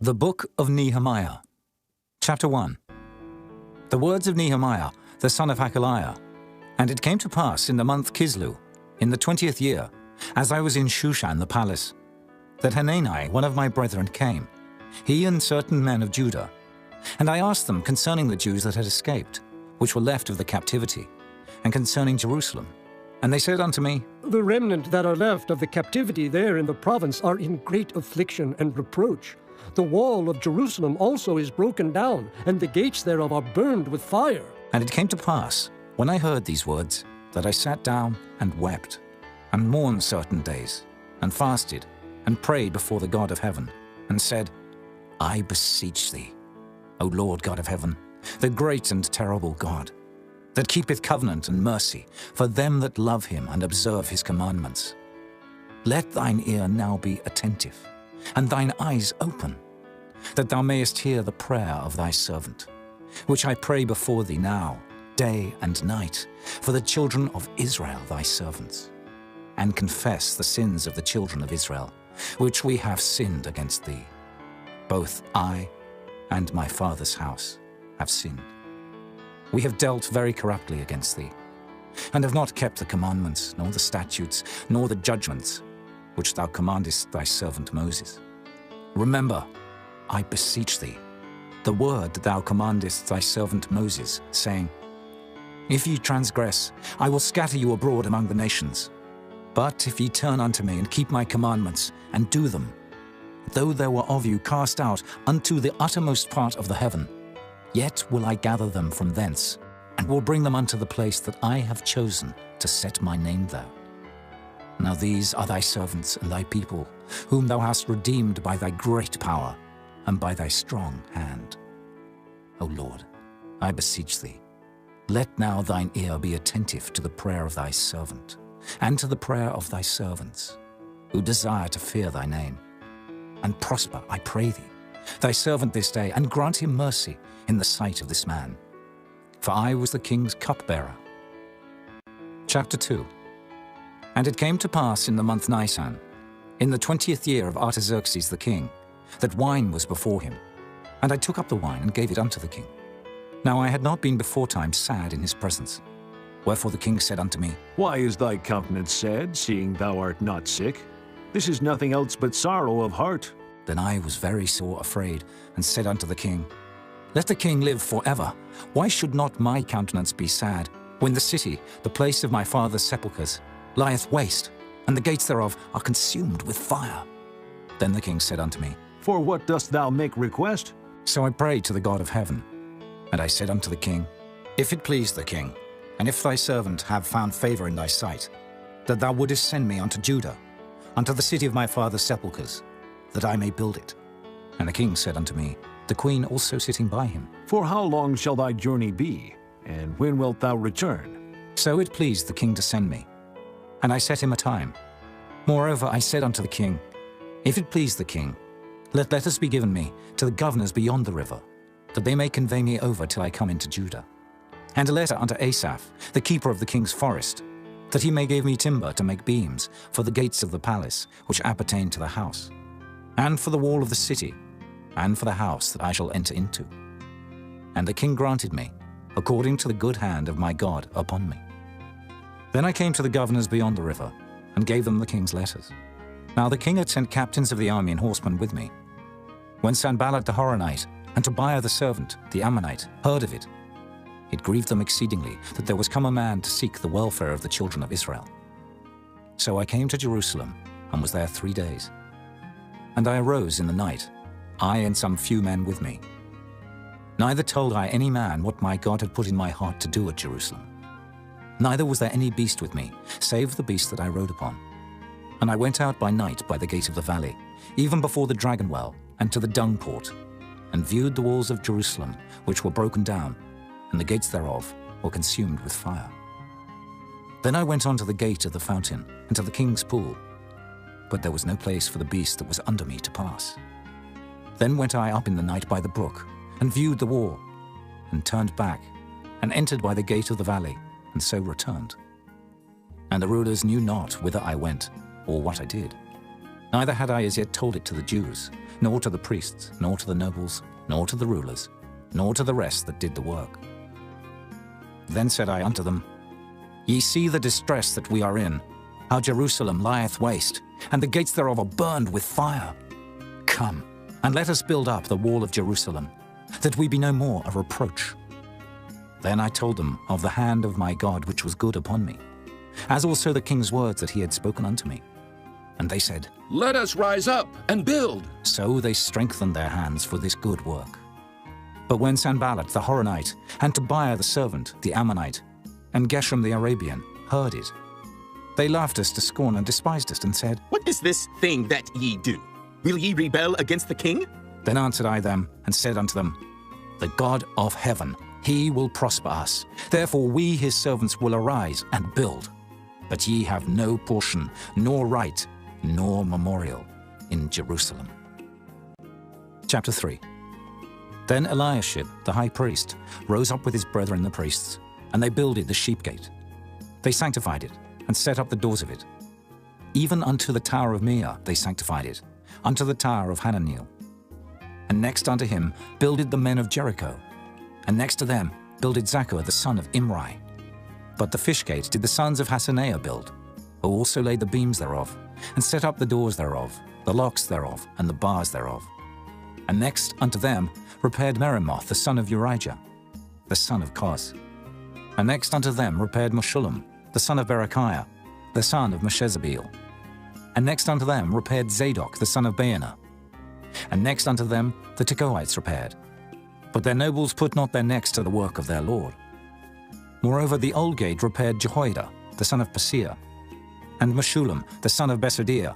The Book of Nehemiah, Chapter 1. The words of Nehemiah, the son of Hakaliah. And it came to pass in the month Kislew, in the 20th year, as I was in Shushan the palace, that Hanani, one of my brethren, came, he and certain men of Judah. And I asked them concerning the Jews that had escaped, which were left of the captivity, and concerning Jerusalem. And they said unto me, The remnant that are left of the captivity there in the province are in great affliction and reproach. The wall of Jerusalem also is broken down, and the gates thereof are burned with fire. And it came to pass, when I heard these words, that I sat down and wept, and mourned certain days, and fasted, and prayed before the God of heaven, and said, I beseech thee, O Lord God of heaven, the great and terrible God, that keepeth covenant and mercy for them that love him and observe his commandments. Let thine ear now be attentive, and thine eyes open, that thou mayest hear the prayer of thy servant, which I pray before thee now, day and night, for the children of Israel thy servants, and confess the sins of the children of Israel, which we have sinned against thee. Both I and my father's house have sinned. We have dealt very corruptly against thee, and have not kept the commandments, nor the statutes, nor the judgments, which thou commandest thy servant Moses. Remember, I beseech thee, the word that thou commandest thy servant Moses, saying, If ye transgress, I will scatter you abroad among the nations. But if ye turn unto me and keep my commandments, and do them, though there were of you cast out unto the uttermost part of the heaven, yet will I gather them from thence, and will bring them unto the place that I have chosen to set my name there. Now these are thy servants and thy people, whom thou hast redeemed by thy great power and by thy strong hand. O Lord, I beseech thee, let now thine ear be attentive to the prayer of thy servant, and to the prayer of thy servants, who desire to fear thy name. And prosper, I pray thee, thy servant this day, and grant him mercy in the sight of this man. For I was the king's cupbearer. Chapter 2. And it came to pass in the month Nisan, in the 20th year of Artaxerxes the king, that wine was before him. And I took up the wine and gave it unto the king. Now I had not been beforetime sad in his presence. Wherefore the king said unto me, Why is thy countenance sad, seeing thou art not sick? This is nothing else but sorrow of heart. Then I was very sore afraid, and said unto the king, Let the king live forever. Why should not my countenance be sad, when the city, the place of my father's sepulchres, lieth waste, and the gates thereof are consumed with fire? Then the king said unto me, For what dost thou make request? So I prayed to the God of heaven. And I said unto the king, If it please the king, and if thy servant have found favor in thy sight, that thou wouldest send me unto Judah, unto the city of my father's sepulchres, that I may build it. And the king said unto me, the queen also sitting by him, For how long shall thy journey be, and when wilt thou return? So it pleased the king to send me. And I set him a time. Moreover I said unto the king, If it please the king, let letters be given me to the governors beyond the river, that they may convey me over till I come into Judah. And a letter unto Asaph, the keeper of the king's forest, that he may give me timber to make beams for the gates of the palace, which appertain to the house, and for the wall of the city, and for the house that I shall enter into. And the king granted me, according to the good hand of my God upon me. Then I came to the governors beyond the river, and gave them the king's letters. Now the king had sent captains of the army and horsemen with me. When Sanballat the Horonite, and Tobiah the servant, the Ammonite, heard of it, it grieved them exceedingly that there was come a man to seek the welfare of the children of Israel. So I came to Jerusalem, and was there 3 days. And I arose in the night, I and some few men with me. Neither told I any man what my God had put in my heart to do at Jerusalem. Neither was there any beast with me, save the beast that I rode upon. And I went out by night by the gate of the valley, even before the dragon well, and to the dung port, and viewed the walls of Jerusalem, which were broken down, and the gates thereof were consumed with fire. Then I went on to the gate of the fountain, and to the king's pool, but there was no place for the beast that was under me to pass. Then went I up in the night by the brook, and viewed the wall, and turned back, and entered by the gate of the valley, and so returned. And the rulers knew not whither I went, or what I did. Neither had I as yet told it to the Jews, nor to the priests, nor to the nobles, nor to the rulers, nor to the rest that did the work. Then said I unto them, Ye see the distress that we are in, how Jerusalem lieth waste, and the gates thereof are burned with fire. Come, and let us build up the wall of Jerusalem, that we be no more a reproach. Then I told them of the hand of my God which was good upon me, as also the king's words that he had spoken unto me. And they said, Let us rise up and build. So they strengthened their hands for this good work. But when Sanballat the Horonite, and Tobiah the servant, the Ammonite, and Geshem the Arabian heard it, they laughed us to scorn and despised us, and said, What is this thing that ye do? Will ye rebel against the king? Then answered I them, and said unto them, The God of heaven, he will prosper us. Therefore we his servants will arise and build. But ye have no portion, nor right, nor memorial in Jerusalem. Chapter 3. Then Eliashib, the high priest, rose up with his brethren the priests, and they builded the sheep gate. They sanctified it, and set up the doors of it. Even unto the tower of Meah they sanctified it, unto the tower of Hananeel. And next unto him builded the men of Jericho, and next to them builded Zaccur the son of Imri. But the fish gate did the sons of Hassenaah build, who also laid the beams thereof, and set up the doors thereof, the locks thereof, and the bars thereof. And next unto them repaired Meremoth the son of Urijah, the son of Koz. And next unto them repaired Meshullam, the son of Berechiah, the son of Meshezabeel. And next unto them repaired Zadok the son of Baana. And next unto them the Tekoites repaired. But their nobles put not their necks to the work of their lord. Moreover the old gate repaired Jehoiada, the son of Paseah, and Meshullam, the son of Besodiah.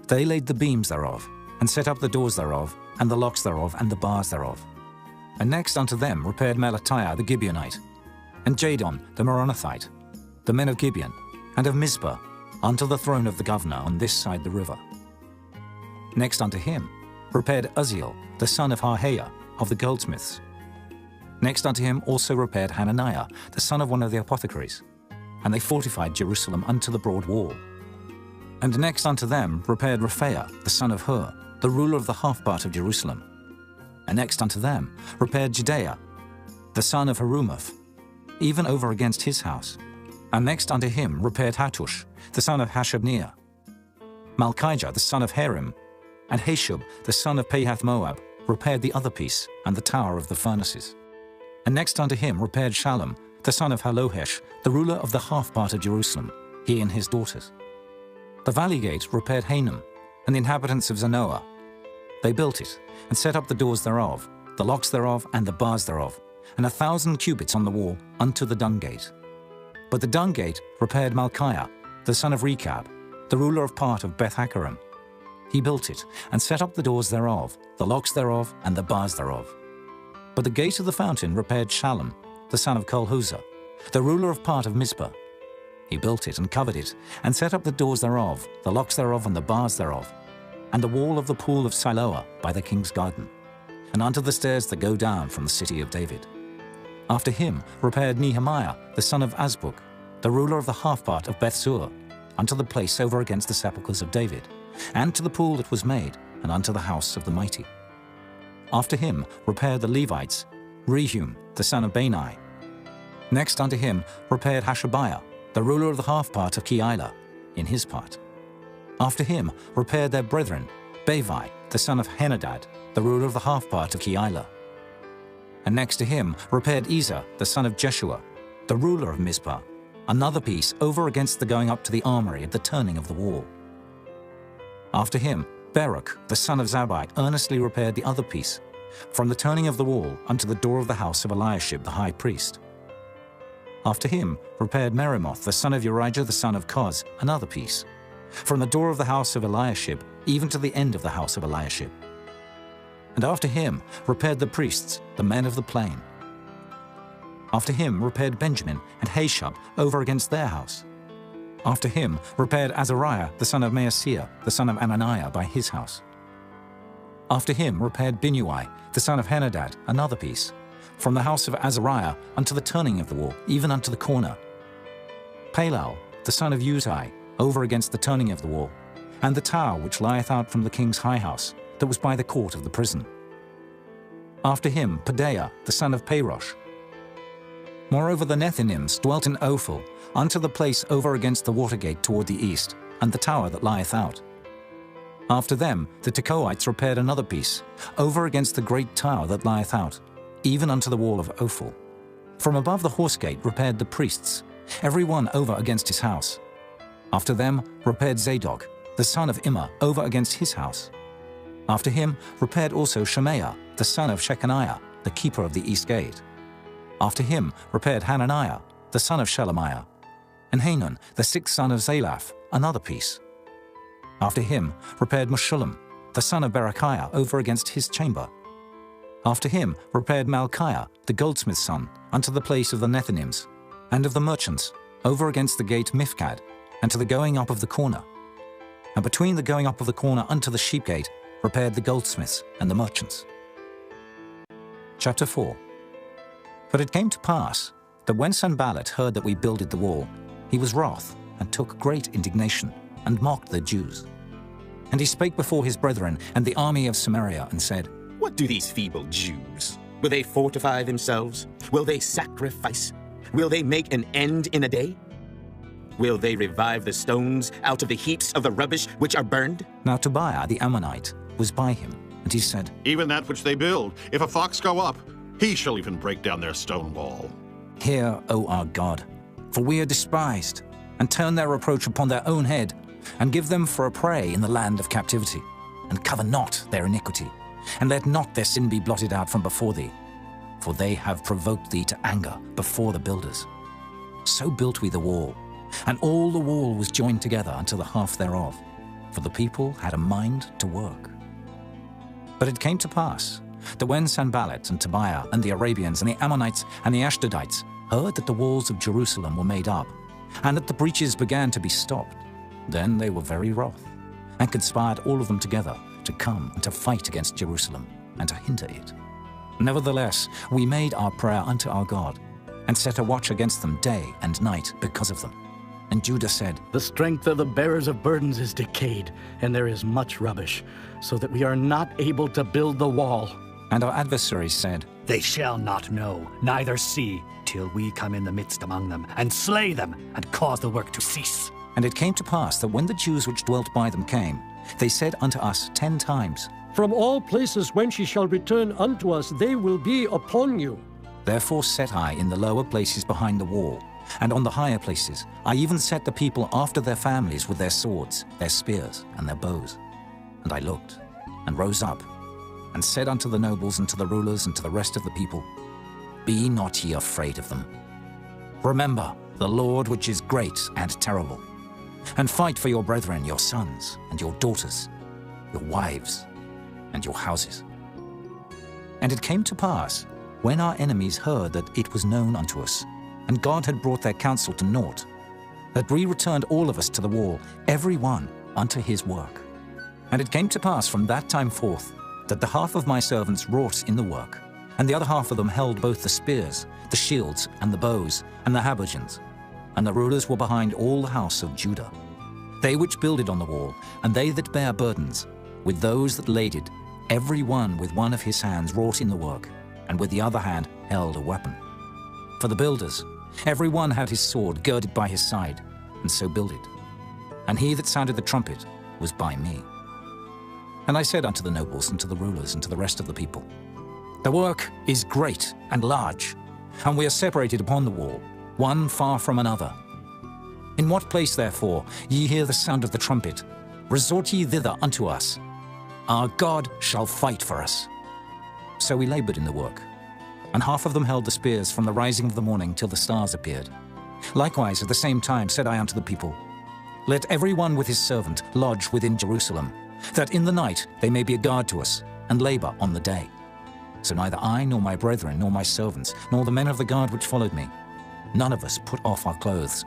They laid the beams thereof, and set up the doors thereof, and the locks thereof, and the bars thereof. And next unto them repaired Melatiah the Gibeonite, and Jadon the Meronothite, the men of Gibeon, and of Mizpah, unto the throne of the governor on this side the river. Next unto him repaired Uzziel, the son of Harhaiah, of the goldsmiths. Next unto him also repaired Hananiah, the son of one of the apothecaries, and they fortified Jerusalem unto the broad wall. And next unto them repaired Rephaiah, the son of Hur, the ruler of the half part of Jerusalem. And next unto them repaired Jedaiah, the son of Harumaph, even over against his house. And next unto him repaired Hattush, the son of Hashabniah, Malchijah, the son of Harim, and Hashub, the son of Pahath-Moab, repaired the other piece and the tower of the furnaces. And next unto him repaired Shallum, the son of Halohesh, the ruler of the half part of Jerusalem, he and his daughters. The valley gate repaired Hanum, and the inhabitants of Zanoah. They built it, and set up the doors thereof, the locks thereof, and the bars thereof, and 1,000 cubits on the wall unto the dung gate. But the dung gate repaired Malchiah, the son of Rechab, the ruler of part of Beth-Haccherem. He built it, and set up the doors thereof, the locks thereof, and the bars thereof. But the gate of the fountain repaired Shallum, the son of Kolhuzah, the ruler of part of Mizpah. He built it and covered it, and set up the doors thereof, the locks thereof, and the bars thereof, and the wall of the pool of Siloah by the king's garden, and unto the stairs that go down from the city of David. After him repaired Nehemiah, the son of Azbuk, the ruler of the half part of Bethsur, unto the place over against the sepulchres of David, and to the pool that was made, and unto the house of the mighty. After him repaired the Levites, Rehum, the son of Bani. Next unto him repaired Hashabiah, the ruler of the half part of Keilah, in his part. After him repaired their brethren, Bavi, the son of Henadad, the ruler of the half part of Keilah. And next to him repaired Ezer, the son of Jeshua, the ruler of Mizpah, another piece over against the going up to the armory at the turning of the wall. After him Baruch, the son of Zabbai, earnestly repaired the other piece, from the turning of the wall unto the door of the house of Eliashib the high priest. After him repaired Meremoth, the son of Urijah the son of Koz, another piece, from the door of the house of Eliashib even to the end of the house of Eliashib. And after him repaired the priests, the men of the plain. After him repaired Benjamin and Hashub over against their house. After him repaired Azariah, the son of Maaseiah, the son of Ananiah, by his house. After him repaired Binnui, the son of Henadad, another piece, from the house of Azariah unto the turning of the wall, even unto the corner. Palal, the son of Uzai, over against the turning of the wall, and the tower which lieth out from the king's high house, that was by the court of the prison. After him Pedaiah the son of Parosh. Moreover the Nethinims dwelt in Ophel, unto the place over against the water gate toward the east, and the tower that lieth out. After them the Tekoites repaired another piece, over against the great tower that lieth out, even unto the wall of Ophel. From above the horse gate repaired the priests, every one over against his house. After them repaired Zadok, the son of Immer, over against his house. After him repaired also Shemaiah, the son of Shechaniah, the keeper of the east gate. After him repaired Hananiah, the son of Shelemiah, and Hanan, the sixth son of Zalaph, another piece. After him repaired Meshullam, the son of Berechiah, over against his chamber. After him repaired Malchiah, the goldsmith's son, unto the place of the Nethinims, and of the merchants, over against the gate Mifkad, and to the going up of the corner. And between the going up of the corner unto the sheep gate repaired the goldsmiths and the merchants. Chapter 4. But it came to pass that when Sanballat heard that we builded the wall, he was wroth, and took great indignation, and mocked the Jews. And he spake before his brethren and the army of Samaria, and said, What do these feeble Jews? Will they fortify themselves? Will they sacrifice? Will they make an end in a day? Will they revive the stones out of the heaps of the rubbish which are burned? Now Tobiah the Ammonite was by him, and he said, Even that which they build, if a fox go up, he shall even break down their stone wall. Hear, O our God, for we are despised, and turn their reproach upon their own head, and give them for a prey in the land of captivity, and cover not their iniquity, and let not their sin be blotted out from before thee, for they have provoked thee to anger before the builders. So built we the wall, and all the wall was joined together unto the half thereof, for the people had a mind to work. But it came to pass that when Sanballat and Tobiah and the Arabians and the Ammonites and the Ashdodites heard that the walls of Jerusalem were made up, and that the breaches began to be stopped, then they were very wroth, and conspired all of them together to come and to fight against Jerusalem, and to hinder it. Nevertheless, we made our prayer unto our God, and set a watch against them day and night because of them. And Judah said, The strength of the bearers of burdens is decayed, and there is much rubbish, so that we are not able to build the wall. And our adversaries said, They shall not know, neither see, till we come in the midst among them, and slay them, and cause the work to cease. And it came to pass that when the Jews which dwelt by them came, they said unto us 10 times, From all places whence ye shall return unto us, they will be upon you. Therefore set I in the lower places behind the wall, and on the higher places I even set the people after their families with their swords, their spears, and their bows. And I looked, and rose up, and said unto the nobles and to the rulers and to the rest of the people, Be not ye afraid of them. Remember the Lord which is great and terrible, and fight for your brethren, your sons and your daughters, your wives and your houses. And it came to pass, when our enemies heard that it was known unto us, and God had brought their counsel to naught, that we returned all of us to the wall, every one unto his work. And it came to pass from that time forth, that the half of my servants wrought in the work, and the other half of them held both the spears, the shields, and the bows, and the habergeons. And the rulers were behind all the house of Judah. They which builded on the wall, and they that bare burdens, with those that laded, every one with one of his hands wrought in the work, and with the other hand held a weapon. For the builders, every one had his sword girded by his side, and so builded. And he that sounded the trumpet was by me. And I said unto the nobles and to the rulers and to the rest of the people, The work is great and large, and we are separated upon the wall, one far from another. In what place, therefore, ye hear the sound of the trumpet, resort ye thither unto us. Our God shall fight for us. So we labored in the work, and half of them held the spears from the rising of the morning till the stars appeared. Likewise at the same time said I unto the people, Let every one with his servant lodge within Jerusalem, that in the night they may be a guard to us, and labor on the day. So neither I, nor my brethren, nor my servants, nor the men of the guard which followed me, none of us put off our clothes,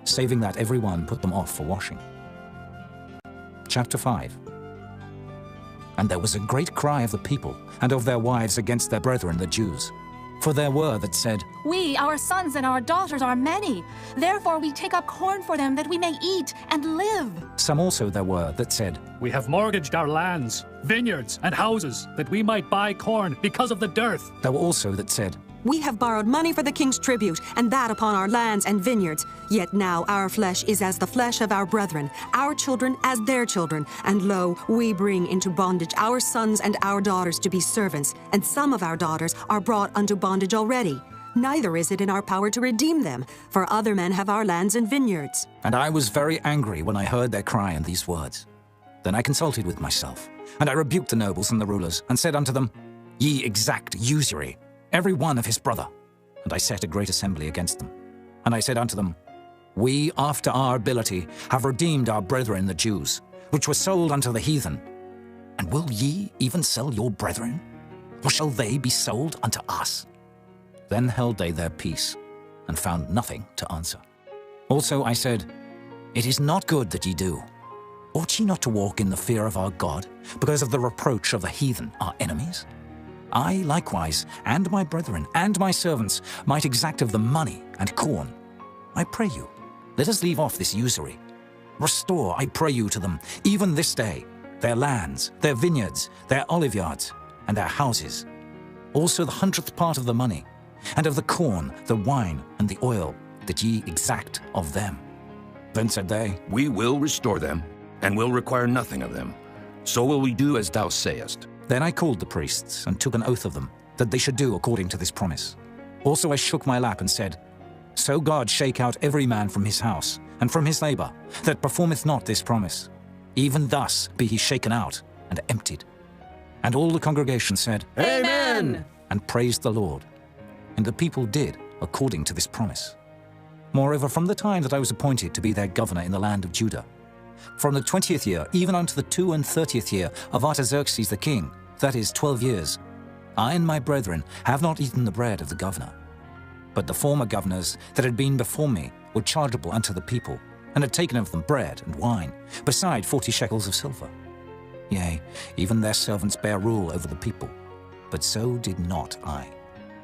saving that every one put them off for washing. Chapter 5. And there was a great cry of the people and of their wives against their brethren the Jews. For there were that said, We, our sons and our daughters, are many. Therefore we take up corn for them, that we may eat and live. Some also there were that said, We have mortgaged our lands, vineyards, and houses, that we might buy corn because of the dearth. There were also that said, We have borrowed money for the king's tribute, and that upon our lands and vineyards. Yet now our flesh is as the flesh of our brethren, our children as their children. And lo, we bring into bondage our sons and our daughters to be servants, and some of our daughters are brought unto bondage already. Neither is it in our power to redeem them, for other men have our lands and vineyards. And I was very angry when I heard their cry and these words. Then I consulted with myself, and I rebuked the nobles and the rulers, and said unto them, Ye exact usury, every one of his brother. And I set a great assembly against them. And I said unto them, We, after our ability, have redeemed our brethren the Jews, which were sold unto the heathen. And will ye even sell your brethren? Or shall they be sold unto us? Then held they their peace, and found nothing to answer. Also I said, It is not good that ye do. Ought ye not to walk in the fear of our God, because of the reproach of the heathen, our enemies? I likewise, and my brethren, and my servants, might exact of them money and corn. I pray you, let us leave off this usury. Restore, I pray you, to them, even this day, their lands, their vineyards, their oliveyards, and their houses. Also the 100th part of the money, and of the corn, the wine, and the oil, that ye exact of them. Then said they, We will restore them, and will require nothing of them. So will we do as thou sayest. Then I called the priests, and took an oath of them, that they should do according to this promise. Also I shook my lap and said, So God shake out every man from his house, and from his labor, that performeth not this promise. Even thus be he shaken out, and emptied. And all the congregation said, Amen! And praised the Lord. And the people did according to this promise. Moreover, from the time that I was appointed to be their governor in the land of Judah, from the 20th year, even unto the 32nd year of Artaxerxes the king, that is 12 years, I and my brethren have not eaten the bread of the governor. But the former governors that had been before me were chargeable unto the people, and had taken of them bread and wine, beside 40 shekels of silver. Yea, even their servants bare rule over the people. But so did not I,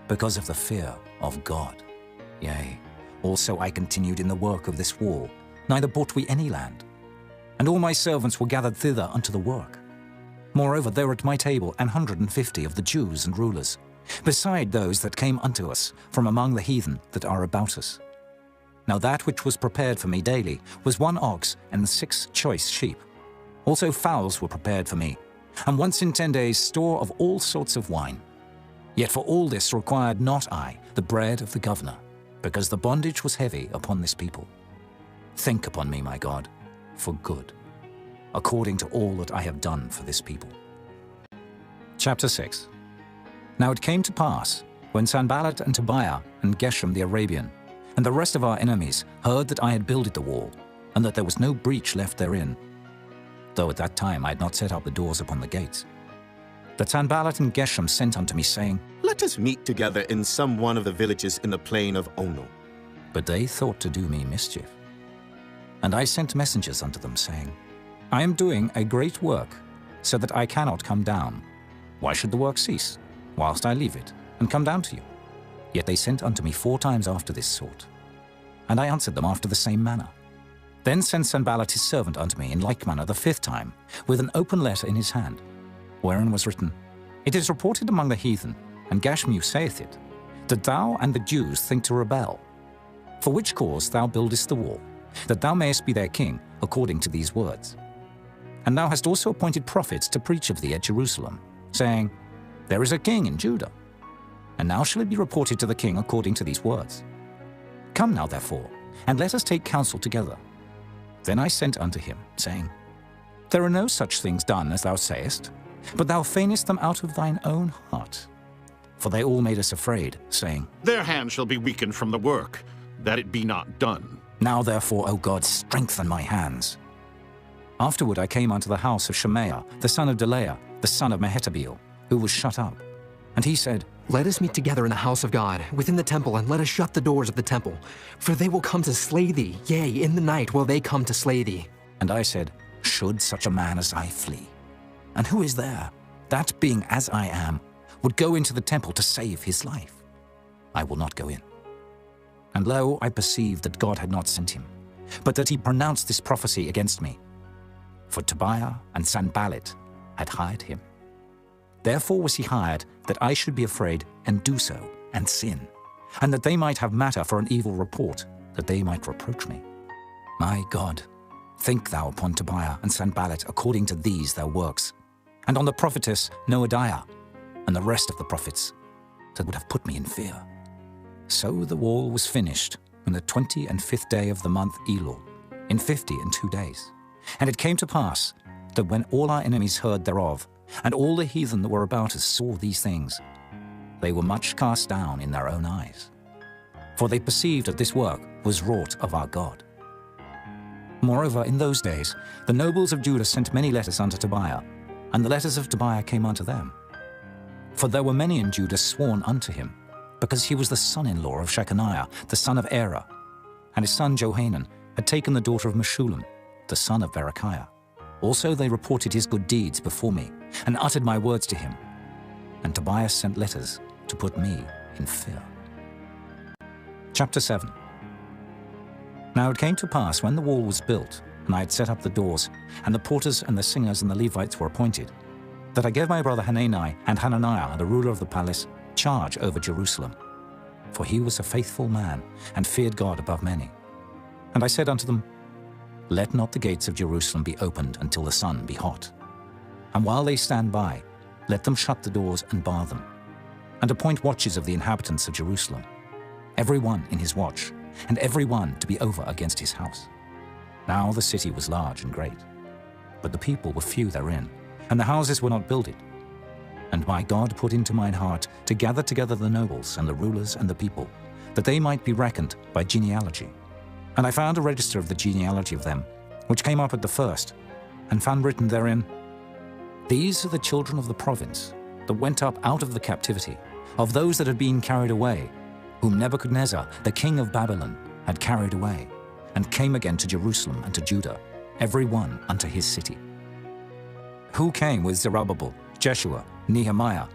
because of the fear of God. Yea, also I continued in the work of this wall, neither bought we any land. And all my servants were gathered thither unto the work. Moreover, there were at my table 150 of the Jews and rulers, beside those that came unto us from among the heathen that are about us. Now that which was prepared for me daily was 1 ox and 6 choice sheep. Also fowls were prepared for me, and once in 10 days store of all sorts of wine. Yet for all this required not I the bread of the governor, because the bondage was heavy upon this people. Think upon me, my God, for good, according to all that I have done for this people. Chapter 6. Now it came to pass, when Sanballat and Tobiah and Geshem the Arabian, and the rest of our enemies heard that I had builded the wall, and that there was no breach left therein, though at that time I had not set up the doors upon the gates, that Sanballat and Geshem sent unto me, saying, Let us meet together in some one of the villages in the plain of Ono. But they thought to do me mischief. And I sent messengers unto them, saying, I am doing a great work, so that I cannot come down. Why should the work cease, whilst I leave it, and come down to you? Yet they sent unto me 4 times after this sort. And I answered them after the same manner. Then sent Sanballat his servant unto me in like manner the 5th time, with an open letter in his hand, wherein was written, It is reported among the heathen, and Gashmu saith it, that thou and the Jews think to rebel. For which cause thou buildest the wall, that thou mayest be their king, according to these words. And thou hast also appointed prophets to preach of thee at Jerusalem, saying, There is a king in Judah. And now shall it be reported to the king according to these words. Come now, therefore, and let us take counsel together. Then I sent unto him, saying, There are no such things done as thou sayest, but thou feignest them out of thine own heart. For they all made us afraid, saying, Their hand shall be weakened from the work, that it be not done. Now therefore, O God, strengthen my hands. Afterward I came unto the house of Shemaiah, the son of Delaiah, the son of Mehetabeel, who was shut up. And he said, Let us meet together in the house of God, within the temple, and let us shut the doors of the temple. For they will come to slay thee, yea, in the night will they come to slay thee. And I said, Should such a man as I flee? And who is there, that being as I am, would go into the temple to save his life? I will not go in. And lo, I perceived that God had not sent him, but that he pronounced this prophecy against me. For Tobiah and Sanballat had hired him. Therefore was he hired, that I should be afraid and do so, and sin, and that they might have matter for an evil report, that they might reproach me. My God, think thou upon Tobiah and Sanballat according to these their works, and on the prophetess Noadiah, and the rest of the prophets, that would have put me in fear. So the wall was finished on the 25th day of the month Elul, in 52 days. And it came to pass that when all our enemies heard thereof, and all the heathen that were about us saw these things, they were much cast down in their own eyes. For they perceived that this work was wrought of our God. Moreover, in those days, the nobles of Judah sent many letters unto Tobiah, and the letters of Tobiah came unto them. For there were many in Judah sworn unto him, because he was the son-in-law of Shechaniah, the son of Erah, and his son Johanan had taken the daughter of Meshullam, the son of Berechiah. Also they reported his good deeds before me, and uttered my words to him. And Tobiah sent letters to put me in fear. Chapter 7. Now it came to pass, when the wall was built, and I had set up the doors, and the porters and the singers and the Levites were appointed, that I gave my brother Hanani and Hananiah, the ruler of the palace, charge over Jerusalem. For he was a faithful man, and feared God above many. And I said unto them, Let not the gates of Jerusalem be opened until the sun be hot. And while they stand by, let them shut the doors and bar them, and appoint watches of the inhabitants of Jerusalem, every one in his watch, and every one to be over against his house. Now the city was large and great, but the people were few therein, and the houses were not builded. And my God put into mine heart to gather together the nobles and the rulers and the people, that they might be reckoned by genealogy. And I found a register of the genealogy of them, which came up at the first, and found written therein, These are the children of the province that went up out of the captivity, of those that had been carried away, whom Nebuchadnezzar, the king of Babylon, had carried away, and came again to Jerusalem and to Judah, every one unto his city. Who came with Zerubbabel, Jeshua, Nehemiah,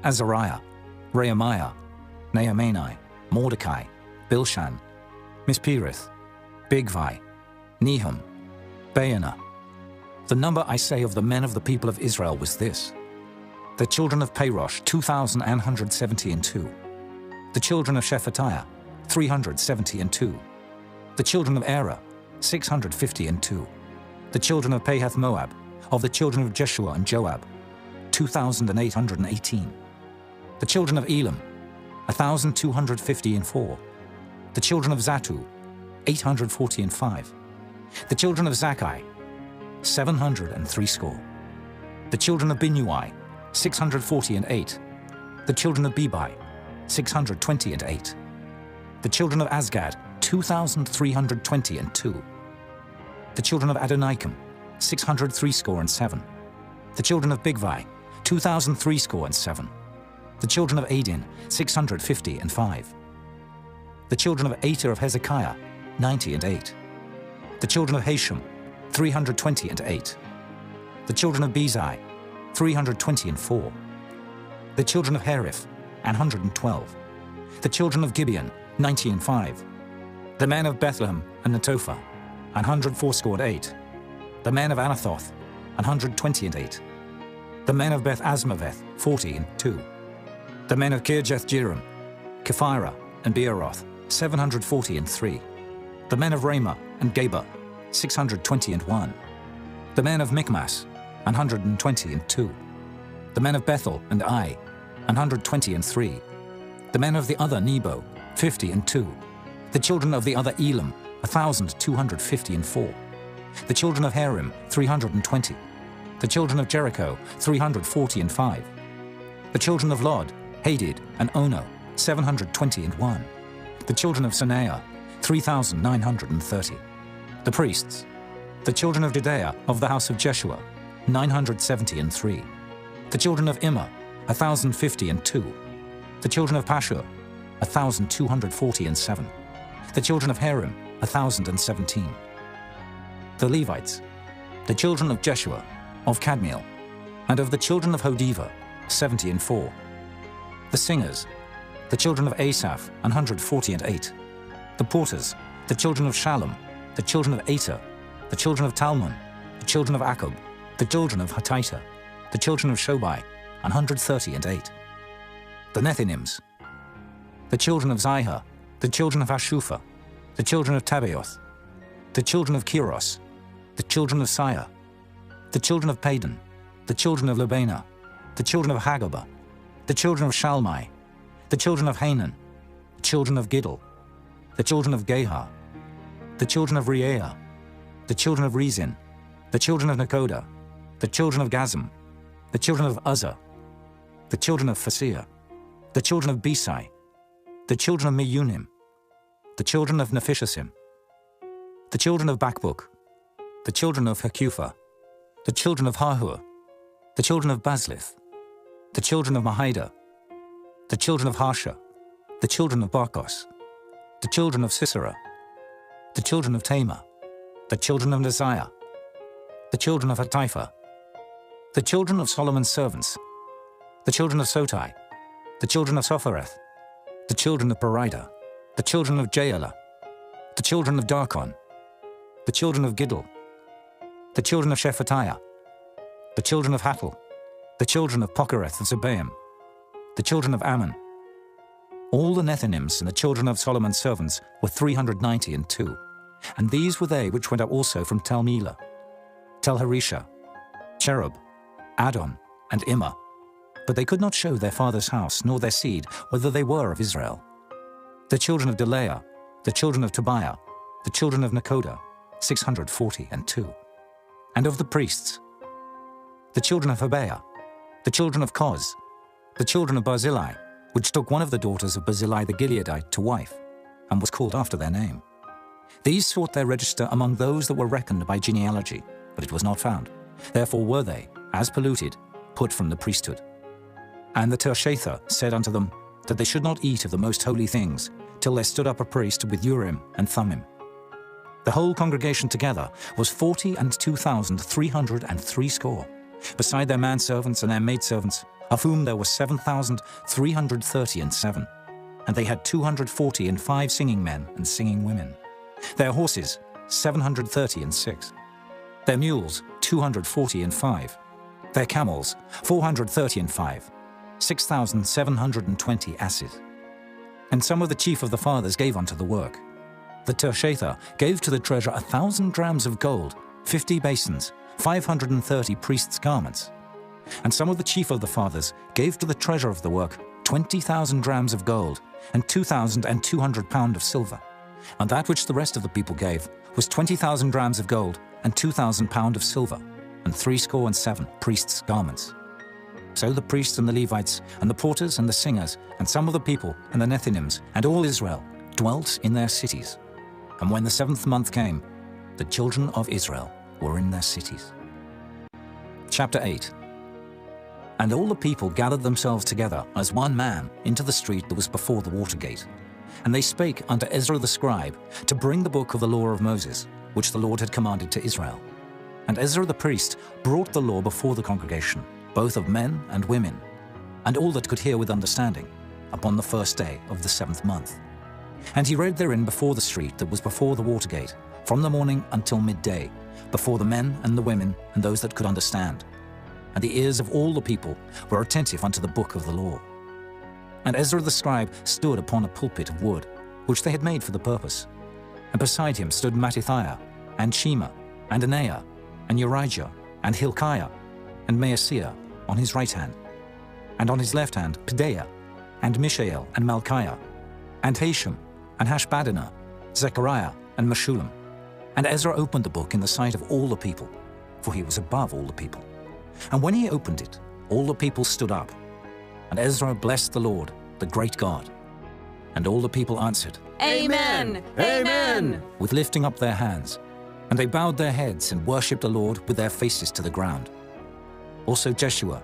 Azariah, Rehemiah, Nehemiah, Mordecai, Bilshan, Mispereth, Bigvai, Nehum, Baanah. The number, I say, of the men of the people of Israel was this: the children of Parosh, 2,172. The children of Shephatiah, 372. The children of Erah, 652. The children of Pahath Moab, of the children of Jeshua and Joab, 2,818. The children of Elam, 1,254. The children of Zatu, 845. The children of Zakkai, 703 score. The children of Binnui, 648. The children of Bebai, 628. The children of Azgad, 2,322. The children of Adonikam, 603 score and 7. The children of Bigvai, 2,003 score and 7. The children of Adin, 650 and 5. The children of Ater of Hezekiah, 90 and 8. The children of Hashem, 320 and 8. The children of Bezai, 320 and 4. The children of Hariph, 112. The children of Gibeon, 90 and 5. The men of Bethlehem and Netophah, 180 and 8. The men of Anathoth, 120 and 8. The men of Beth Asmaveth, 40 and 2. The men of Kirjath-Jearim, Kephirah and Beeroth, 740 and 3. The men of Ramah and Geba, 620 and 1. The men of Michmas, 120 and 2. The men of Bethel and Ai, 120 and 3. The men of the other Nebo, 50 and 2. The children of the other Elam, 1,250 and 4. The children of Harim, 320. The children of Jericho, 340 and 5. The children of Lod, Hadid and Ono, 720 and 1. The children of Sanaiah, 3,930. The priests. The children of Didaea of the house of Jeshua, 970 and 3. The children of Immer, 1,050 and 2. The children of Pashur, 1,240 and 7. The children of Harim, 1,017. The Levites, the children of Jeshua, of Kadmiel, and of the children of Hodiva, 70 and 4. The singers, The children of Asaph, 148. The porters, the children of Shallum, the children of Ater, the children of Talmon, the children of Akub, the children of Hatita, the children of Shobai, 138. The Nethinims, the children of Zihah, the children of Hashupha, the children of Tabaoth, the children of Kiros, the children of Siyah, the children of Padan, the children of Lebana, the children of Hagabah, the children of Shalmai, the children of Hanan, the children of Giddel, the children of Gehar, the children of Reaiah, the children of Rezin, the children of Nekoda, the children of Gazam, the children of Uzzah, the children of Phasir, the children of Besai, the children of Meunim, the children of Nephishasim, the children of Bakbuk, the children of Hakupha, the children of Hahur, the children of Baslith, the children of Mahida, the children of Harsha, the children of Barkos, the children of Sisera, the children of Tamar, the children of Neziah, the children of Hatipha, the children of Solomon's servants, the children of Sotai, the children of Sophereth, the children of Perida, the children of Jaela, the children of Darkon, the children of Giddel, the children of Shephatiah, the children of Hattil, the children of Pokereth of Zebaim, the children of Ammon. All the Nethinims and the children of Solomon's servants were 392, and these were they which went up also from Tel Melah, Tel Harisha, Cherub, Adon, and Immer, but they could not show their father's house nor their seed whether they were of Israel. The children of Delaiah, the children of Tobiah, the children of Nekoda, 642. And of the priests, the children of Hobaiah, the children of Koz, the children of Barzillai, which took one of the daughters of Barzillai the Gileadite to wife, and was called after their name. These sought their register among those that were reckoned by genealogy, but it was not found. Therefore were they, as polluted, put from the priesthood. And the Tershatha said unto them that they should not eat of the most holy things, till there stood up a priest with Urim and Thummim. The whole congregation together was 42,303, beside their manservants and their maidservants, of whom there were 7,337, and they had 245 singing men and singing women. Their horses, 736. Their mules, 245. Their camels, 435. 6,720 asses. And some of the chief of the fathers gave unto the work. The Tershatha gave to the treasure 1,000 drams of gold, 50 basins, 530 priests' garments. And some of the chief of the fathers gave to the treasure of the work 20,000 drams of gold, and 2,200 pound of silver. And that which the rest of the people gave was 20,000 drams of gold, and 2,000 pound of silver, and 67 priests' garments. So the priests and the Levites, and the porters and the singers, and some of the people, and the Nethinims, and all Israel, dwelt in their cities. And when the 7th month came, the children of Israel were in their cities. Chapter 8. And all the people gathered themselves together as one man into the street that was before the water gate. And they spake unto Ezra the scribe to bring the book of the law of Moses, which the Lord had commanded to Israel. And Ezra the priest brought the law before the congregation, both of men and women, and all that could hear with understanding, upon the 1st day of the 7th month. And he read therein before the street that was before the water gate, from the morning until midday, before the men and the women and those that could understand. And the ears of all the people were attentive unto the book of the law. And Ezra the scribe stood upon a pulpit of wood, which they had made for the purpose. And beside him stood Mattithiah, and Shema, and Anaiah, and Urijah, and Hilkiah, and Maaseiah on his right hand, and on his left hand Pedaiah, and Mishael, and Malchiah, and Hashem, and Hashbaddanah, Zechariah, and Meshullam. And Ezra opened the book in the sight of all the people, for he was above all the people. And when he opened it, all the people stood up. And Ezra blessed the Lord, the great God. And all the people answered, Amen! Amen! with lifting up their hands. And they bowed their heads and worshipped the Lord with their faces to the ground. Also Jeshua,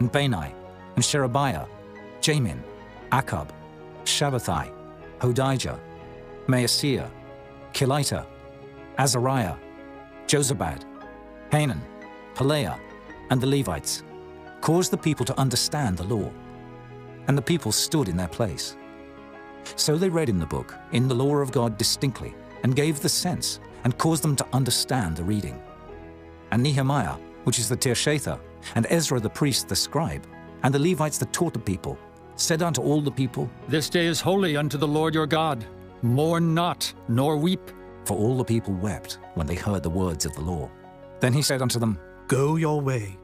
and Bani, and Sherebiah, Jamin, Akab, Shabbathai, Hodijah, Maaseiah, Kelita, Azariah, Jozabad, Hanan, Pelaiah, and the Levites, caused the people to understand the law. And the people stood in their place, So they read in the book, in the law of God distinctly, and gave the sense, and caused them to understand the reading. And Nehemiah, which is the Tirshatha, and Ezra the priest the scribe, and the Levites that taught the people, said unto all the people, This day is holy unto the Lord your God. Mourn not, nor weep. For all the people wept when they heard the words of the law. Then he said unto them, Go your way,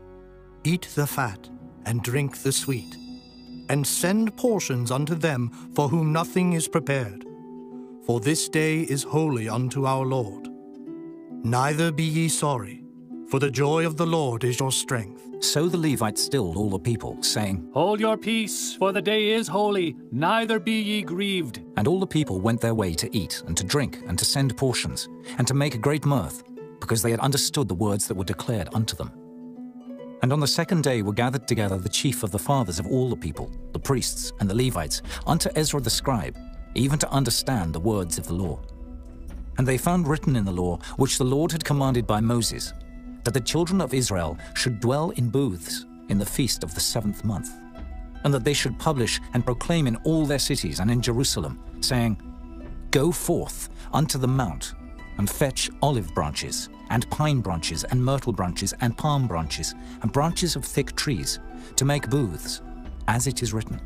eat the fat, and drink the sweet, and send portions unto them for whom nothing is prepared. For this day is holy unto our Lord. Neither be ye sorry, for the joy of the Lord is your strength. So the Levites stilled all the people, saying, Hold your peace, for the day is holy, neither be ye grieved. And all the people went their way to eat and to drink and to send portions, and to make a great mirth, because they had understood the words that were declared unto them. And on the second day were gathered together the chief of the fathers of all the people, the priests and the Levites, unto Ezra the scribe, even to understand the words of the law. And they found written in the law, which the Lord had commanded by Moses, that the children of Israel should dwell in booths in the feast of the 7th month, and that they should publish and proclaim in all their cities and in Jerusalem, saying, Go forth unto the mount, and fetch olive branches, and pine branches, and myrtle branches, and palm branches, and branches of thick trees, to make booths, as it is written.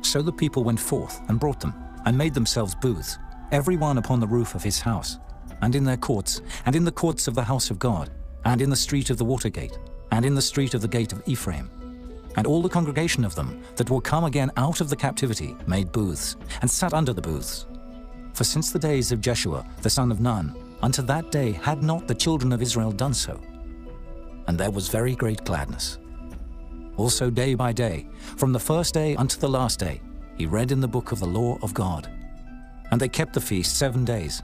So the people went forth and brought them, and made themselves booths, every one upon the roof of his house, and in their courts, and in the courts of the house of God, and in the street of the water gate, and in the street of the gate of Ephraim. And all the congregation of them that were come again out of the captivity made booths, and sat under the booths. For since the days of Jeshua the son of Nun, unto that day had not the children of Israel done so. And there was very great gladness. Also day by day, from the first day unto the last day, he read in the book of the law of God. And they kept the feast 7 days,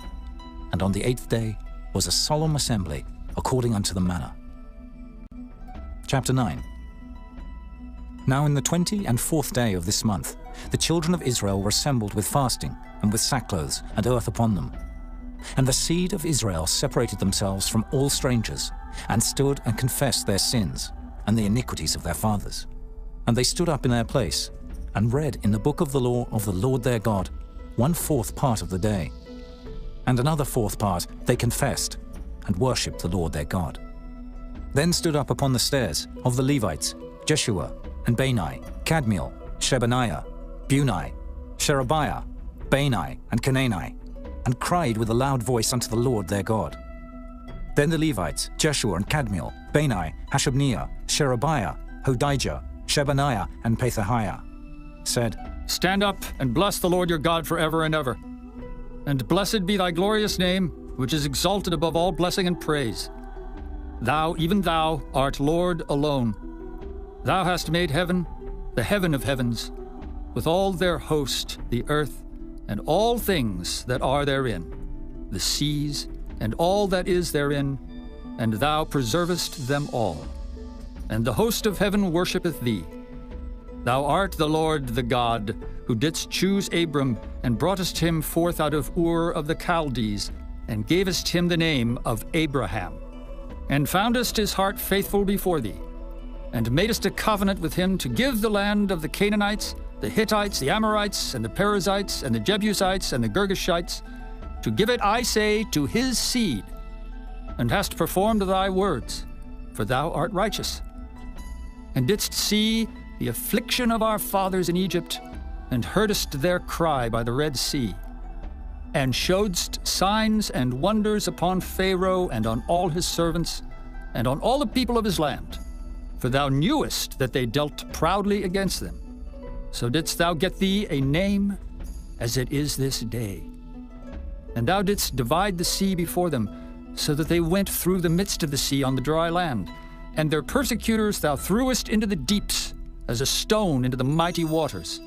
and on the 8th day was a solemn assembly, according unto the manner. Chapter 9. Now in the 24th day of this month, the children of Israel were assembled with fasting, and with sackcloths and earth upon them. And the seed of Israel separated themselves from all strangers, and stood and confessed their sins, and the iniquities of their fathers. And they stood up in their place, and read in the book of the law of the Lord their God 1/4 part of the day. And another 4th part they confessed, and worshipped the Lord their God. Then stood up upon the stairs of the Levites Jeshua, and Bani, Kadmiel, Shebaniah, Bunai, Sherebiah, Bani, and Canaani, and cried with a loud voice unto the Lord their God. Then the Levites, Jeshua and Kadmiel, Bani, Hashabniah, Sherebiah, Hodijah, Shebaniah, and Pethahiah, said, Stand up and bless the Lord your God forever and ever. And blessed be thy glorious name, which is exalted above all blessing and praise. Thou, even thou, art Lord alone. Thou hast made heaven, the heaven of heavens, with all their host, the earth, and all things that are therein, the seas, and all that is therein, and thou preservest them all. And the host of heaven worshippeth thee. Thou art the Lord the God, who didst choose Abram, and broughtest him forth out of Ur of the Chaldees, and gavest him the name of Abraham, and foundest his heart faithful before thee, and madest a covenant with him to give the land of the Canaanites, the Hittites, the Amorites, and the Perizzites, and the Jebusites, and the Girgashites, to give it, I say, to his seed, and hast performed thy words, for thou art righteous, and didst see the affliction of our fathers in Egypt, and heardest their cry by the Red Sea, and showedst signs and wonders upon Pharaoh and on all his servants, and on all the people of his land, for thou knewest that they dealt proudly against them. So didst thou get thee a name, as it is this day. And thou didst divide the sea before them, so that they went through the midst of the sea on the dry land. And their persecutors thou threwest into the deeps, as a stone into the mighty waters.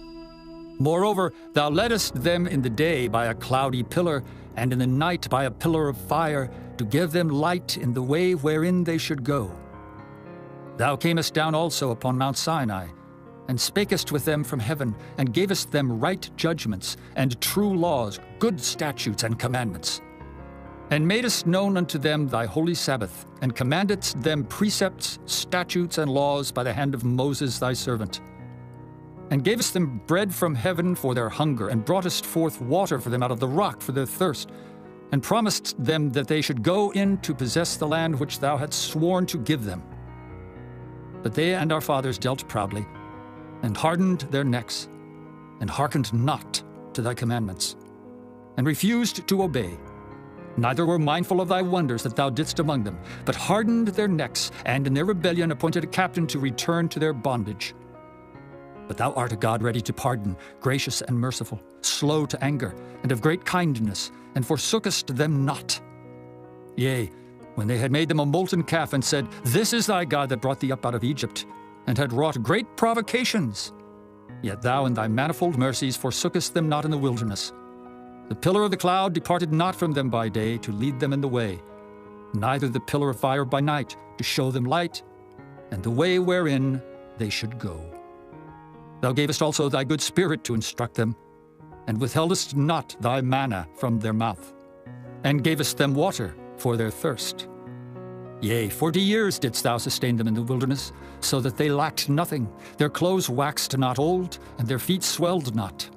Moreover, thou leddest them in the day by a cloudy pillar, and in the night by a pillar of fire, to give them light in the way wherein they should go. Thou camest down also upon Mount Sinai, and spakest with them from heaven, and gavest them right judgments, and true laws, good statutes and commandments. And madest known unto them thy holy Sabbath, and commandedst them precepts, statutes, and laws by the hand of Moses thy servant. and gavest them bread from heaven for their hunger, and broughtest forth water for them out of the rock for their thirst, and promised them that they should go in to possess the land which thou hadst sworn to give them. But they and our fathers dealt proudly, and hardened their necks, and hearkened not to thy commandments, and refused to obey, neither were mindful of thy wonders that thou didst among them, but hardened their necks, and in their rebellion appointed a captain to return to their bondage. But thou art a God ready to pardon, gracious and merciful, slow to anger, and of great kindness, and forsookest them not. Yea, when they had made them a molten calf, and said, This is thy God that brought thee up out of Egypt, and had wrought great provocations, yet thou in thy manifold mercies forsookest them not in the wilderness. The pillar of the cloud departed not from them by day to lead them in the way, neither the pillar of fire by night to show them light, and the way wherein they should go. Thou gavest also thy good spirit to instruct them, and withheldest not thy manna from their mouth, and gavest them water for their thirst. Yea, 40 years didst thou sustain them in the wilderness, so that they lacked nothing. Their clothes waxed not old, and their feet swelled not.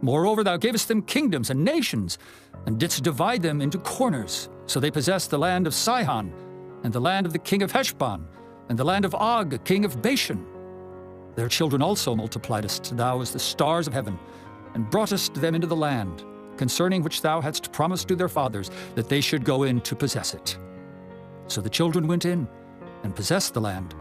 Moreover, thou gavest them kingdoms and nations, and didst divide them into corners. So they possessed the land of Sihon, and the land of the king of Heshbon, and the land of Og, king of Bashan. Their children also multipliedst thou as the stars of heaven, and broughtest them into the land, concerning which thou hadst promised to their fathers, that they should go in to possess it. So the children went in, and possessed the land,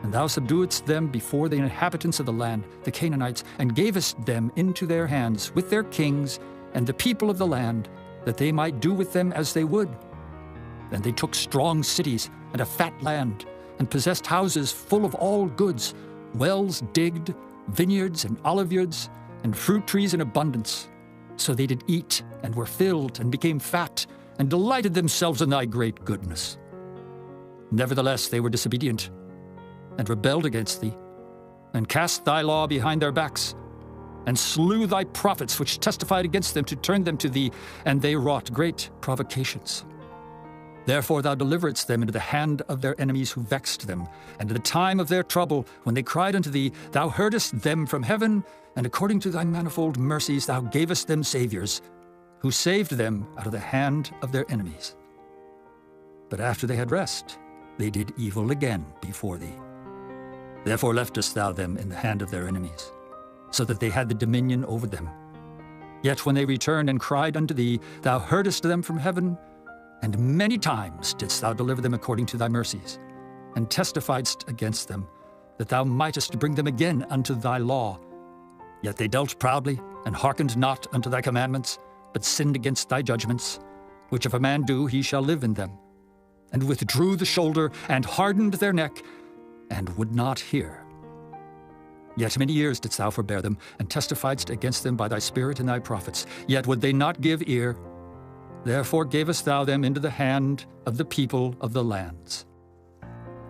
and thou subduedst them before the inhabitants of the land, the Canaanites, and gavest them into their hands with their kings and the people of the land, that they might do with them as they would. Then they took strong cities and a fat land, and possessed houses full of all goods, wells digged, vineyards and oliveyards, and fruit trees in abundance. So they did eat, and were filled, and became fat, and delighted themselves in thy great goodness. Nevertheless they were disobedient, and rebelled against thee, and cast thy law behind their backs, and slew thy prophets which testified against them to turn them to thee, and they wrought great provocations. Therefore thou deliveredst them into the hand of their enemies who vexed them, and in the time of their trouble, when they cried unto thee, thou heardest them from heaven, and according to thy manifold mercies thou gavest them saviors, who saved them out of the hand of their enemies. But after they had rest, they did evil again before thee. Therefore leftest thou them in the hand of their enemies, so that they had the dominion over them. Yet when they returned and cried unto thee, thou heardest them from heaven, and many times didst thou deliver them according to thy mercies, and testifiedst against them, that thou mightest bring them again unto thy law. Yet they dealt proudly, and hearkened not unto thy commandments, but sinned against thy judgments, which if a man do, he shall live in them, and withdrew the shoulder, and hardened their neck, and would not hear. Yet many years didst thou forbear them, and testifiedst against them by thy Spirit and thy prophets. Yet would they not give ear. Therefore gavest thou them into the hand of the people of the lands.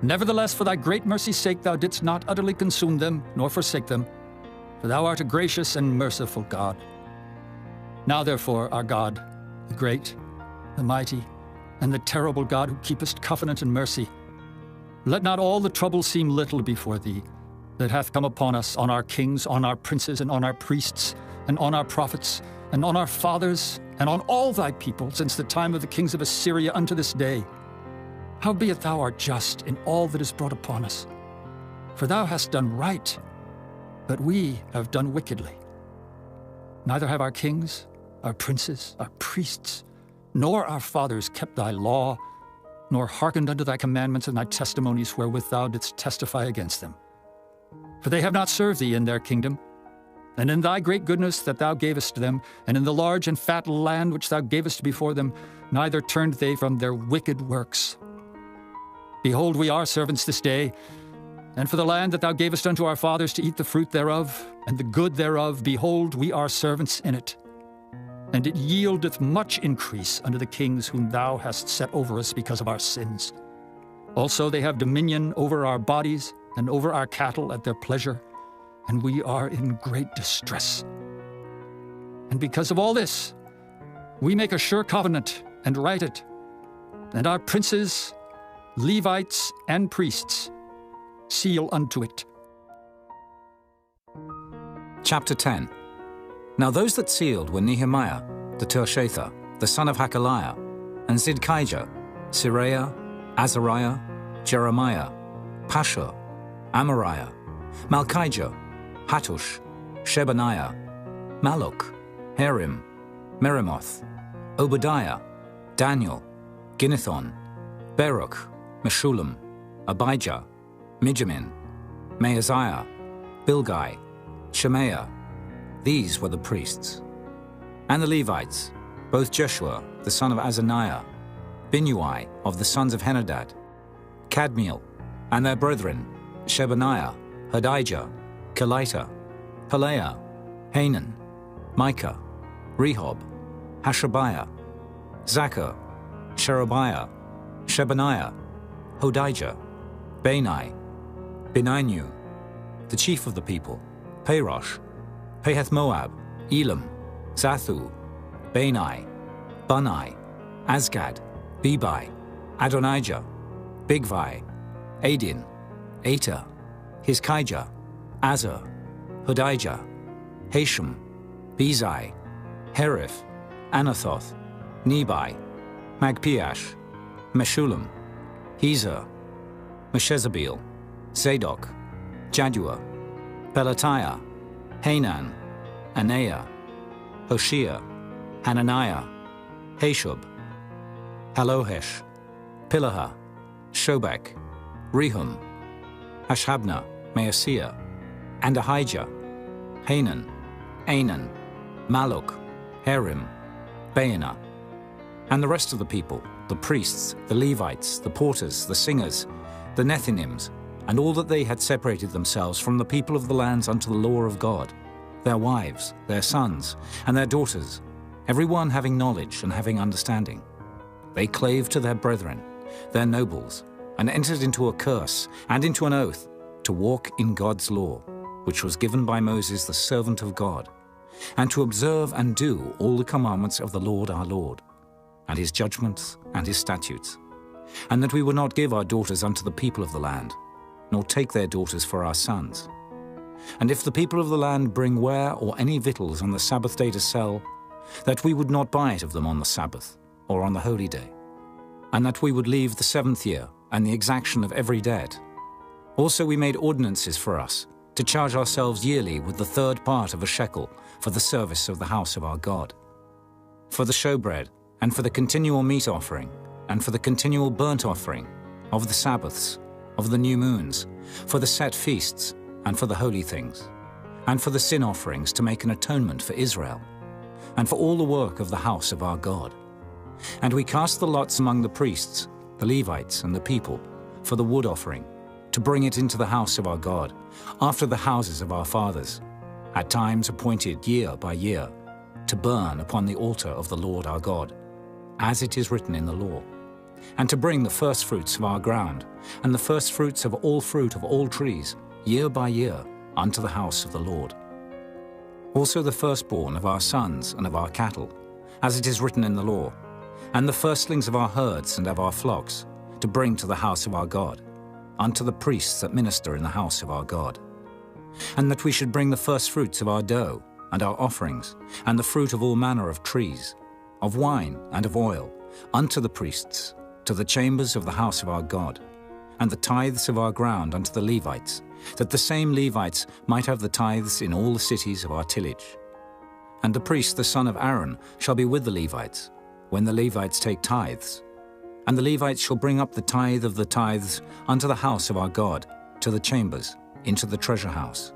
Nevertheless, for thy great mercy's sake, thou didst not utterly consume them, nor forsake them, for thou art a gracious and merciful God. Now therefore, our God, the great, the mighty, and the terrible God, who keepest covenant and mercy, let not all the trouble seem little before thee, that hath come upon us, on our kings, on our princes, and on our priests, and on our prophets, and on our fathers, and on all thy people, since the time of the kings of Assyria unto this day. Howbeit thou art just in all that is brought upon us. For thou hast done right, but we have done wickedly. Neither have our kings, our princes, our priests, nor our fathers kept thy law, nor hearkened unto thy commandments and thy testimonies wherewith thou didst testify against them. For they have not served thee in their kingdom, and in thy great goodness that thou gavest them, and in the large and fat land which thou gavest before them, neither turned they from their wicked works. Behold, we are servants this day, and for the land that thou gavest unto our fathers to eat the fruit thereof, and the good thereof, behold, we are servants in it. And it yieldeth much increase unto the kings whom thou hast set over us because of our sins. Also they have dominion over our bodies, and over our cattle at their pleasure, and we are in great distress. And because of all this, we make a sure covenant and write it, and our princes, Levites, and priests seal unto it. Chapter 10. Now those that sealed were Nehemiah, the Tirshatha, the son of Hakaliah, and Zidkijah, Siraiah, Azariah, Jeremiah, Pashur, Amariah, Malchijah, Hattush, Shebaniah, Maluk, Harim, Meremoth, Obadiah, Daniel, Ginnethon, Baruch, Meshullam, Abijah, Mijamin, Maaziah, Bilgai, Shemaiah. These were the priests. And the Levites, both Jeshua, the son of Azaniah, Binnui of the sons of Henadad, Kadmiel, and their brethren, Shebaniah, Hodijah, Kelita, Pelaiah, Hanan, Micah, Rehob, Hashabiah, Zachar, Sherebiah, Shebaniah, Hodijah, Bani, Beninu, the chief of the people, Parosh, Pahath-Moab, Elam, Zathu, Bani, Bunai, Azgad, Bebai, Adonijah, Bigvai, Adin, Ater, Hizkijah, Azar, Hodijah, Hashem, Bezai, Herif, Anathoth, Nebai, Magpiash, Meshullam, Hezer, Meshezabeel, Zadok, Jaddua, Pelatiah, Hanan, Anaiah, Hoshea, Hananiah, Hashub, Halohesh, Pilaha, Shobek, Rehum, Hashabna, Maaseiah, and Ahijah, Hanan, Anan, Maluk, Harim, Baanah, and the rest of the people, the priests, the Levites, the porters, the singers, the Nethinims, and all that they had separated themselves from the people of the lands unto the law of God, their wives, their sons, and their daughters, every one having knowledge and having understanding. They clave to their brethren, their nobles, and entered into a curse and into an oath to walk in God's law, which was given by Moses the servant of God, and to observe and do all the commandments of the Lord our Lord, and his judgments and his statutes, and that we would not give our daughters unto the people of the land, nor take their daughters for our sons. And if the people of the land bring ware or any victuals on the Sabbath day to sell, that we would not buy it of them on the Sabbath or on the holy day, and that we would leave the 7th year and the exaction of every debt. Also we made ordinances for us to charge ourselves yearly with the 3rd part of a shekel for the service of the house of our God, for the showbread, and for the continual meat offering, and for the continual burnt offering, of the Sabbaths, of the new moons, for the set feasts, and for the holy things, and for the sin offerings to make an atonement for Israel, and for all the work of the house of our God. And we cast the lots among the priests, the Levites, and the people, for the wood offering, to bring it into the house of our God, after the houses of our fathers, at times appointed year by year, to burn upon the altar of the Lord our God, as it is written in the law, and to bring the firstfruits of our ground, and the firstfruits of all fruit of all trees, year by year, unto the house of the Lord. Also the firstborn of our sons and of our cattle, as it is written in the law, and the firstlings of our herds and of our flocks, to bring to the house of our God, unto the priests that minister in the house of our God. And that we should bring the firstfruits of our dough, and our offerings, and the fruit of all manner of trees, of wine and of oil, unto the priests, to the chambers of the house of our God, and the tithes of our ground unto the Levites, that the same Levites might have the tithes in all the cities of our tillage. And the priest, the son of Aaron, shall be with the Levites, when the Levites take tithes. And the Levites shall bring up the tithe of the tithes unto the house of our God, to the chambers, into the treasure house.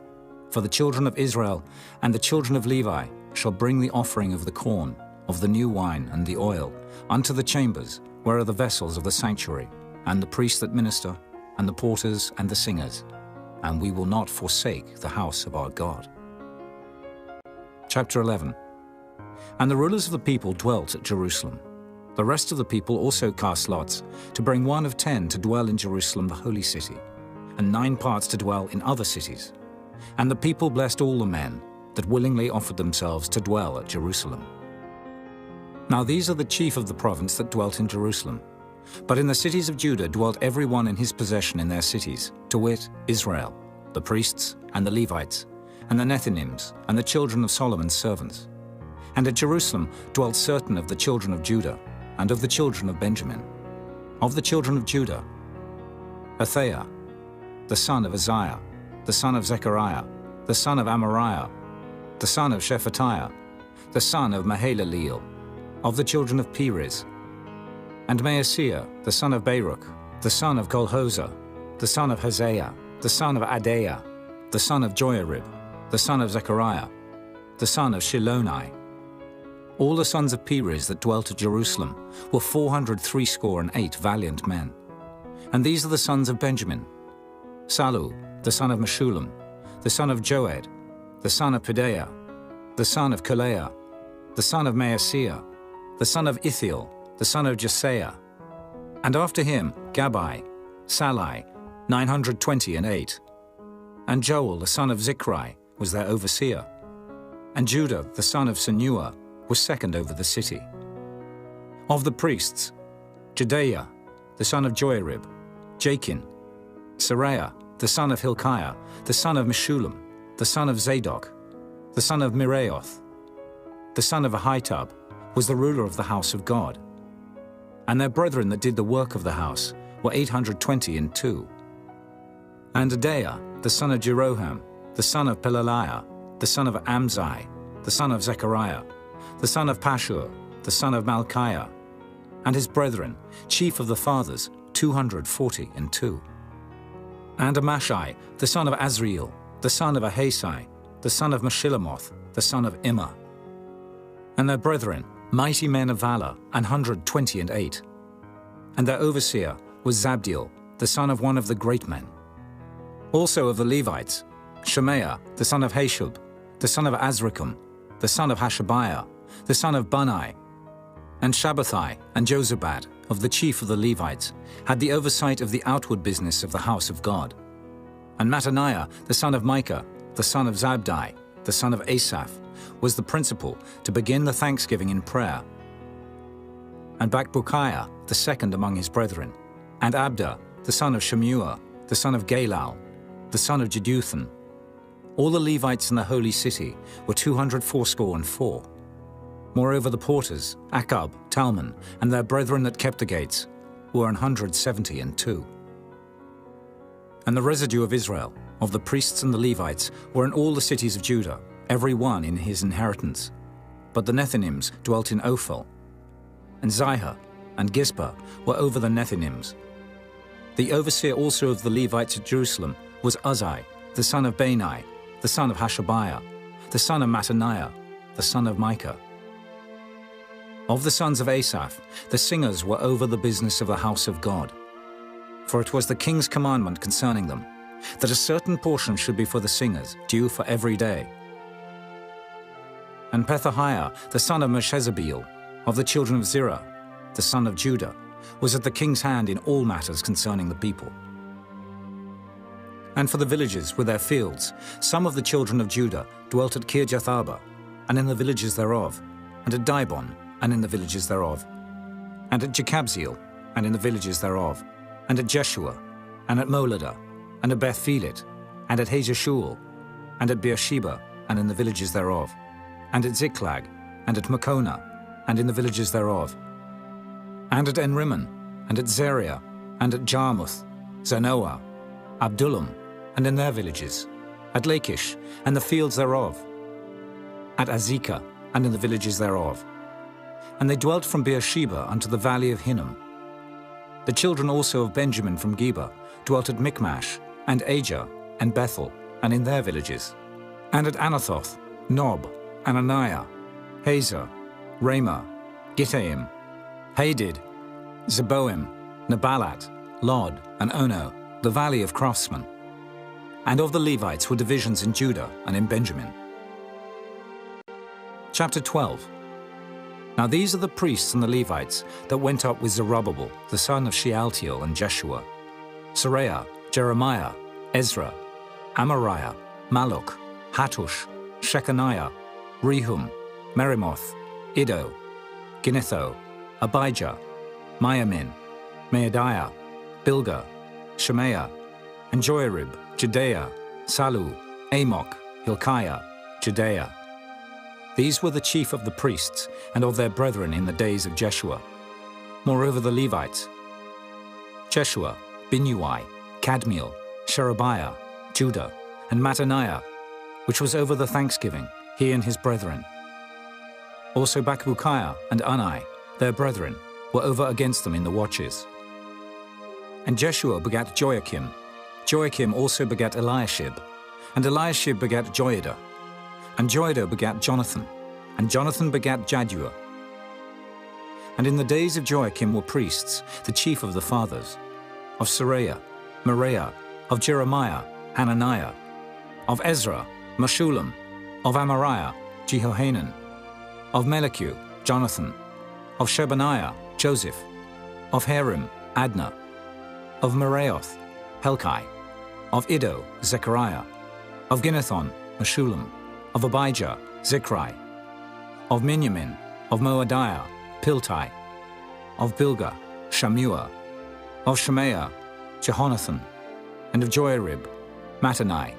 For the children of Israel and the children of Levi shall bring the offering of the corn, of the new wine and the oil, unto the chambers, where are the vessels of the sanctuary, and the priests that minister, and the porters and the singers, and we will not forsake the house of our God. Chapter 11. And the rulers of the people dwelt at Jerusalem. The rest of the people also cast lots, to bring 1 of 10 to dwell in Jerusalem the holy city, and 9 parts to dwell in other cities. And the people blessed all the men that willingly offered themselves to dwell at Jerusalem. Now these are the chief of the province that dwelt in Jerusalem. But in the cities of Judah dwelt every one in his possession in their cities, to wit, Israel, the priests and the Levites, and the Nethinims, and the children of Solomon's servants. And at Jerusalem dwelt certain of the children of Judah, and of the children of Benjamin. Of the children of Judah, Athaiah, the son of Uzziah, the son of Zechariah, the son of Amariah, the son of Shephatiah, the son of Mahalaleel, of the children of Perez. And Maaseiah, the son of Baruch, the son of Kolhozah, the son of Hosea, the son of Adaiah, the son of Joiarib, the son of Zechariah, the son of Shiloni. All the sons of Perez that dwelt at Jerusalem were 468 valiant men. And these are the sons of Benjamin: Salu, the son of Meshullam, the son of Joed, the son of Pedaiah, the son of Kaleah, the son of Maaseiah, the son of Ithiel, the son of Jesaiah. And after him Gabai, Salai, 928. And Joel, the son of Zichri, was their overseer. And Judah, the son of Senua, was second over the city. Of the priests, Jedaiah, the son of Joiarib, Jachin, Seraiah, the son of Hilkiah, the son of Meshullam, the son of Zadok, the son of Miraioth, the son of Ahitub, was the ruler of the house of God. And their brethren that did the work of the house were 822. And Adaiah, the son of Jeroham, the son of Pelaliah, the son of Amzai, the son of Zechariah, the son of Pashur, the son of Malchiah, and his brethren, chief of the fathers, 242. And Amashai, the son of Azriel, the son of Ahasai, the son of Meshillamoth, the son of Immer. And their brethren, mighty men of valor, 128. And their overseer was Zabdiel, the son of one of the great men. Also of the Levites, Shemaiah, the son of Hashub, the son of Azrikam, the son of Hashabiah, the son of Bunai. And Shabbathai and Jozabad, of the chief of the Levites, had the oversight of the outward business of the house of God. And Mattaniah, the son of Micah, the son of Zabdi, the son of Asaph, was the principal to begin the thanksgiving in prayer. And Bakbukiah, the second among his brethren, and Abda, the son of Shemua, the son of Galal, the son of Jeduthun. All the Levites in the holy city were 284. Moreover, the porters, Akab, Talmon, and their brethren that kept the gates, were 172. And the residue of Israel, of the priests and the Levites, were in all the cities of Judah, every one in his inheritance. But the Nethinims dwelt in Ophel, and Zihah and Gizpah were over the Nethinims. The overseer also of the Levites at Jerusalem was Uzzi, the son of Bani, the son of Hashabiah, the son of Mattaniah, the son of Micah. Of the sons of Asaph, the singers were over the business of the house of God. For it was the king's commandment concerning them, that a certain portion should be for the singers, due for every day. And Pethahiah, the son of Meshezabeel, of the children of Zerah, the son of Judah, was at the king's hand in all matters concerning the people. And for the villages with their fields, some of the children of Judah dwelt at Kirjath-arba, and in the villages thereof, and at Dibon, and in the villages thereof, and at Jekabzeel, and in the villages thereof, and at Jeshua, and at Moladah, and at Beth-Phelet, and at Hazeshul, and at Beersheba, and in the villages thereof, and at Ziklag, and at Makona, and in the villages thereof, and at Enrimmon, and at Zeriah, and at Jarmuth, Zanoah, Abdullam, and in their villages, at Lachish, and the fields thereof, at Azekah, and in the villages thereof. And they dwelt from Beersheba unto the valley of Hinnom. The children also of Benjamin from Geba dwelt at Michmash, and Ajah, and Bethel, and in their villages, and at Anathoth, Nob, Ananiah, Hazor, Ramah, Gittaim, Hadid, Zeboim, Nebalat, Lod, and Ono, the valley of craftsmen. And of the Levites were divisions in Judah and in Benjamin. Chapter 12. Now these are the priests and the Levites that went up with Zerubbabel, the son of Shealtiel, and Jeshua, Seraiah, Jeremiah, Ezra, Amariah, Malluch, Hattush, Shechaniah, Rehum, Merimoth, Iddo, Ginnetho, Abijah, Miamin, Maadiah, Bilgah, Shemaiah, and Joiarib, Judea, Salu, Amok, Hilkiah, Jedaiah. These were the chief of the priests and of their brethren in the days of Jeshua. Moreover the Levites, Jeshua, Binnui, Kadmiel, Sherebiah, Judah, and Mattaniah, which was over the thanksgiving, he and his brethren. Also Bakbukiah and Unai, their brethren, were over against them in the watches. And Jeshua begat Joachim. Joachim also begat Eliashib. And Eliashib begat Joiada. And Joiada begat Jonathan. And Jonathan begat Jaddua. And in the days of Joachim were priests, the chief of the fathers, of Seraiah, Moriah, of Jeremiah, Hananiah, of Ezra, Meshullam, of Amariah, Jehohanan, of Melichu, Jonathan, of Shebaniah, Joseph, of Harim, Adna, of Meraioth, Helkai, of Iddo, Zechariah, of Ginnethon, Meshullam, of Abijah, Zichri, of Miniamin, of Moadiah, Piltai, of Bilgah, Shammua, of Shemaiah, Jehonathan, and of Joarib, Mattani,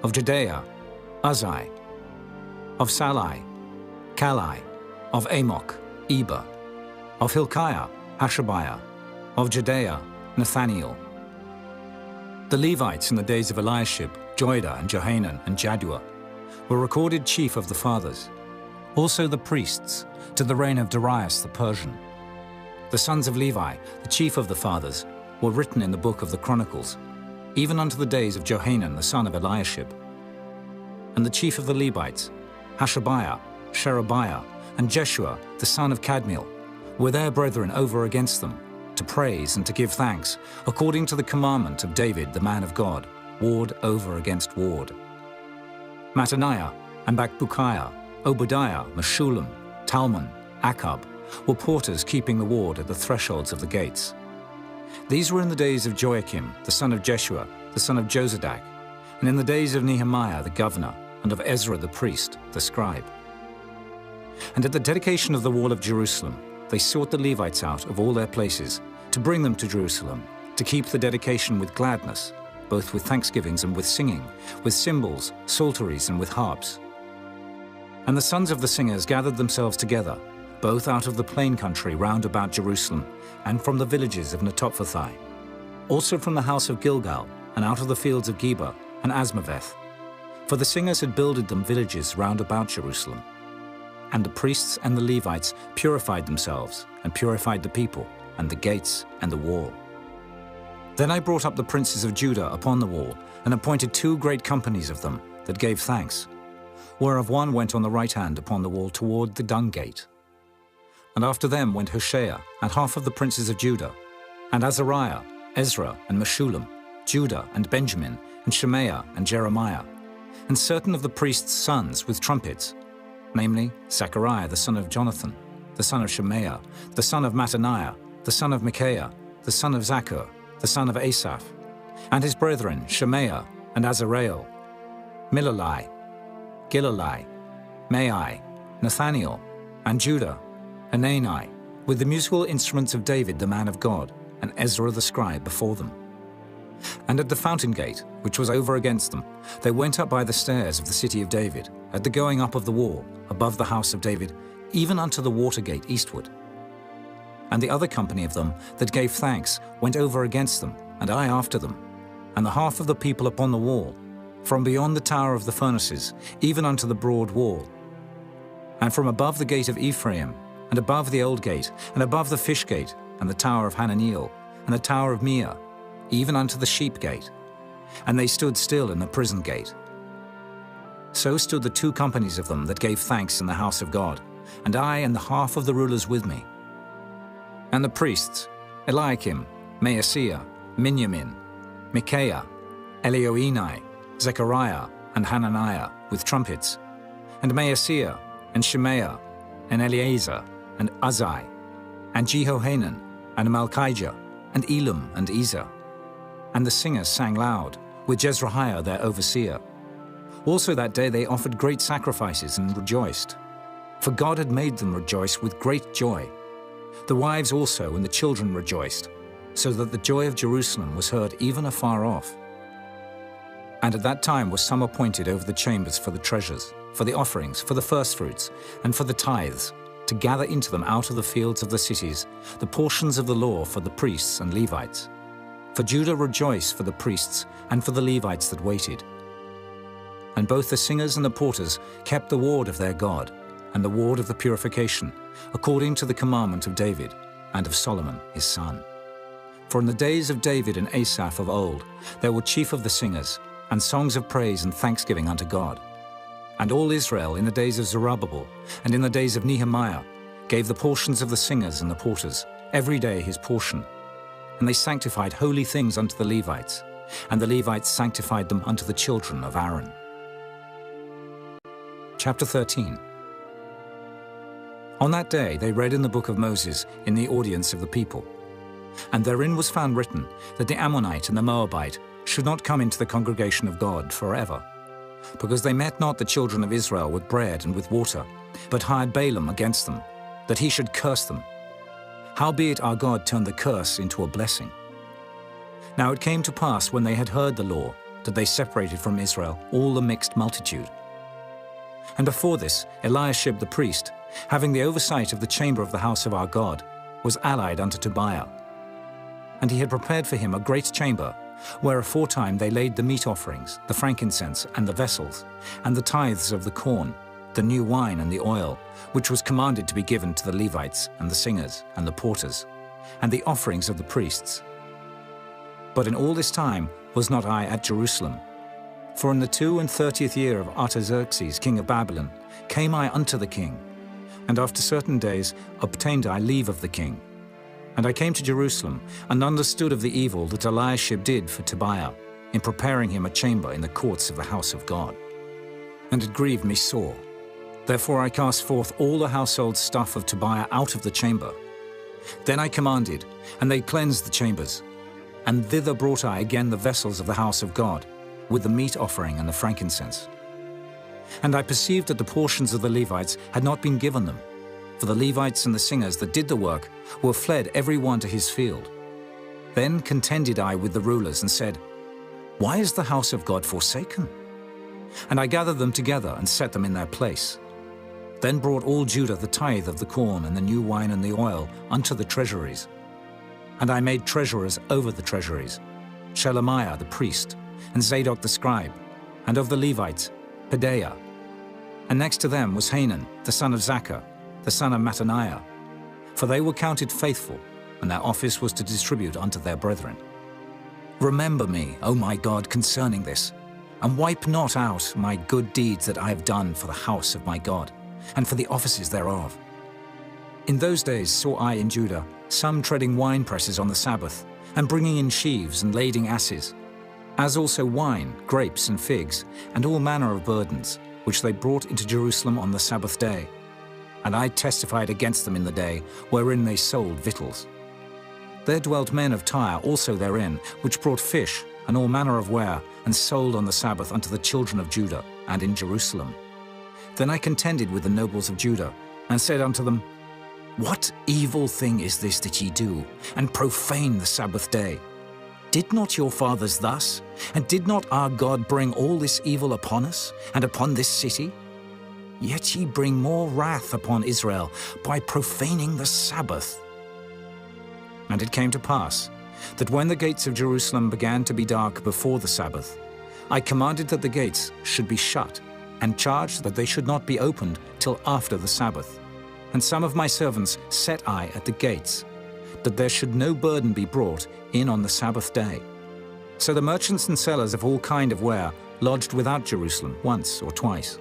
of Jedaiah, Uzai, of Salai, Kalai, of Amok, Eber, of Hilkiah, Hashabiah, of Jedaiah, Nathaniel. The Levites in the days of Eliashib, Joiada, and Johanan, and Jaddua, were recorded chief of the fathers. Also the priests, to the reign of Darius the Persian. The sons of Levi, the chief of the fathers, were written in the book of the Chronicles, even unto the days of Johanan the son of Eliashib. And the chief of the Levites, Hashabiah, Sherebiah, and Jeshua the son of Kadmiel, were their brethren over against them, to praise and to give thanks, according to the commandment of David the man of God, ward over against ward. Mattaniah and Bakbukiah, Obadiah, Meshullam, Talmon, Akab, were porters keeping the ward at the thresholds of the gates. These were in the days of Joachim, the son of Jeshua, the son of Jozadak, and in the days of Nehemiah the governor, and of Ezra the priest, the scribe. And at the dedication of the wall of Jerusalem, they sought the Levites out of all their places, to bring them to Jerusalem, to keep the dedication with gladness, both with thanksgivings and with singing, with cymbals, psalteries, and with harps. And the sons of the singers gathered themselves together, both out of the plain country round about Jerusalem, and from the villages of Netophathi, also from the house of Gilgal, and out of the fields of Geba and Asmaveth. For the singers had builded them villages round about Jerusalem. And the priests and the Levites purified themselves, and purified the people, and the gates, and the wall. Then I brought up the princes of Judah upon the wall, and appointed 2 great companies of them, that gave thanks, whereof one went on the right hand upon the wall toward the dung gate. And after them went Hoshea, and half of the princes of Judah, and Azariah, Ezra, and Meshullam, Judah, and Benjamin, and Shemaiah, and Jeremiah, and certain of the priests' sons with trumpets, namely Zechariah the son of Jonathan, the son of Shemaiah, the son of Mattaniah, the son of Micaiah, the son of Zaccur, the son of Asaph, and his brethren Shemaiah and Azareel, Milalai, Gilalai, Mai, Nathaniel, and Judah, Hanani, with the musical instruments of David the man of God, and Ezra the scribe before them. And at the fountain gate, which was over against them, they went up by the stairs of the city of David, at the going up of the wall, above the house of David, even unto the water gate eastward. And the other company of them that gave thanks went over against them, and I after them, and the half of the people upon the wall, from beyond the tower of the furnaces, even unto the broad wall. And from above the gate of Ephraim, and above the old gate, and above the fish gate, and the tower of Hananiel, and the tower of Meah, even unto the sheep gate. And they stood still in the prison gate. So stood the 2 companies of them that gave thanks in the house of God, and I and the half of the rulers with me. And the priests, Eliakim, Maaseiah, Miniamin, Micaiah, Elioenai, Zechariah, and Hananiah, with trumpets, and Maaseiah, and Shemaiah, and Eleazar, and Uzai, and Jehohanan, and Malchijah, and Elam, and Ezer. And the singers sang loud, with Jezrahiah their overseer. Also that day they offered great sacrifices and rejoiced, for God had made them rejoice with great joy. The wives also and the children rejoiced, so that the joy of Jerusalem was heard even afar off. And at that time were some appointed over the chambers for the treasures, for the offerings, for the firstfruits, and for the tithes, to gather into them out of the fields of the cities the portions of the law for the priests and Levites. For Judah rejoiced for the priests and for the Levites that waited. And both the singers and the porters kept the ward of their God, and the ward of the purification, according to the commandment of David, and of Solomon his son. For in the days of David and Asaph of old, there were chief of the singers, and songs of praise and thanksgiving unto God. And all Israel in the days of Zerubbabel, and in the days of Nehemiah, gave the portions of the singers and the porters, every day his portion. And they sanctified holy things unto the Levites, and the Levites sanctified them unto the children of Aaron. Chapter 13. On that day they read in the book of Moses in the audience of the people. And therein was found written that the Ammonite and the Moabite should not come into the congregation of God forever, because they met not the children of Israel with bread and with water, but hired Balaam against them, that he should curse them. Howbeit our God turned the curse into a blessing. Now it came to pass, when they had heard the law, that they separated from Israel all the mixed multitude. And before this, Eliashib the priest, having the oversight of the chamber of the house of our God, was allied unto Tobiah. And he had prepared for him a great chamber, where aforetime they laid the meat offerings, the frankincense, and the vessels, and the tithes of the corn, the new wine and the oil, which was commanded to be given to the Levites, and the singers, and the porters, and the offerings of the priests. But in all this time was not I at Jerusalem. For in the 32nd year of Artaxerxes, king of Babylon, came I unto the king, and after certain days obtained I leave of the king. And I came to Jerusalem, and understood of the evil that Eliashib did for Tobiah, in preparing him a chamber in the courts of the house of God. And it grieved me sore. Therefore I cast forth all the household stuff of Tobiah out of the chamber. Then I commanded, and they cleansed the chambers. And thither brought I again the vessels of the house of God, with the meat offering and the frankincense. And I perceived that the portions of the Levites had not been given them, for the Levites and the singers that did the work were fled every one to his field. Then contended I with the rulers and said, Why is the house of God forsaken? And I gathered them together and set them in their place. Then brought all Judah the tithe of the corn and the new wine and the oil unto the treasuries. And I made treasurers over the treasuries, Shelemiah the priest, and Zadok the scribe, and of the Levites, Pedaiah. And next to them was Hanan, the son of Zaccur, the son of Mattaniah, for they were counted faithful, and their office was to distribute unto their brethren. Remember me, O my God, concerning this, and wipe not out my good deeds that I have done for the house of my God, and for the offices thereof. In those days saw I in Judah some treading wine presses on the Sabbath, and bringing in sheaves and lading asses, as also wine, grapes, and figs, and all manner of burdens, which they brought into Jerusalem on the Sabbath day. And I testified against them in the day wherein they sold victuals. There dwelt men of Tyre also therein, which brought fish and all manner of ware, and sold on the Sabbath unto the children of Judah, and in Jerusalem. Then I contended with the nobles of Judah, and said unto them, What evil thing is this that ye do, and profane the Sabbath day? Did not your fathers thus? And did not our God bring all this evil upon us, and upon this city? Yet ye bring more wrath upon Israel by profaning the Sabbath. And it came to pass, that when the gates of Jerusalem began to be dark before the Sabbath, I commanded that the gates should be shut, and charged that they should not be opened till after the Sabbath. And some of my servants set I at the gates, that there should no burden be brought in on the Sabbath day. So the merchants and sellers of all kind of ware lodged without Jerusalem once or twice.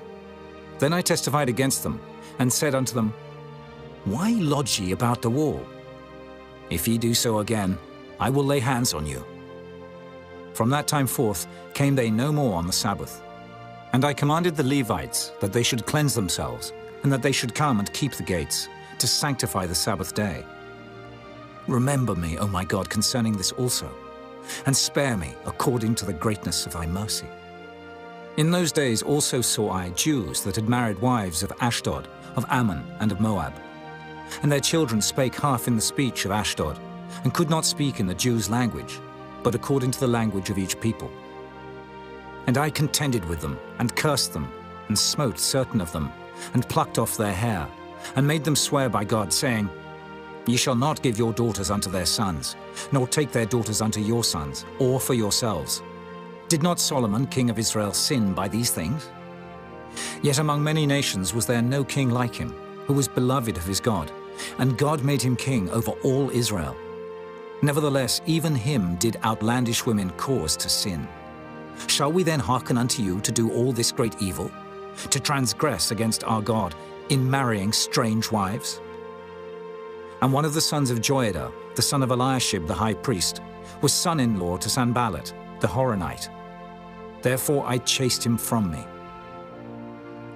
Then I testified against them, and said unto them, Why lodge ye about the wall? If ye do so again, I will lay hands on you. From that time forth came they no more on the Sabbath. And I commanded the Levites that they should cleanse themselves, and that they should come and keep the gates, to sanctify the Sabbath day. Remember me, O my God, concerning this also, and spare me according to the greatness of thy mercy. In those days also saw I Jews that had married wives of Ashdod, of Ammon, and of Moab. And their children spake half in the speech of Ashdod, and could not speak in the Jews' language, but according to the language of each people. And I contended with them, and cursed them, and smote certain of them, and plucked off their hair, and made them swear by God, saying, Ye shall not give your daughters unto their sons, nor take their daughters unto your sons, or for yourselves. Did not Solomon, king of Israel, sin by these things? Yet among many nations was there no king like him, who was beloved of his God, and God made him king over all Israel. Nevertheless, even him did outlandish women cause to sin. Shall we then hearken unto you to do all this great evil, to transgress against our God in marrying strange wives? And one of the sons of Joiada, the son of Eliashib the high priest, was son-in-law to Sanballat, the Horonite. Therefore I chased him from me.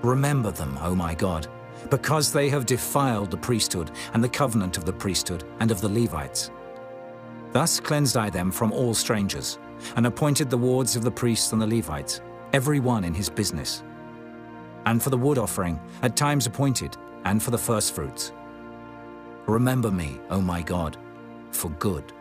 Remember them, O my God, because they have defiled the priesthood and the covenant of the priesthood and of the Levites. Thus cleansed I them from all strangers, and appointed the wards of the priests and the Levites, every one in his business. And for the wood offering, at times appointed, and for the firstfruits. Remember me, O my God, for good.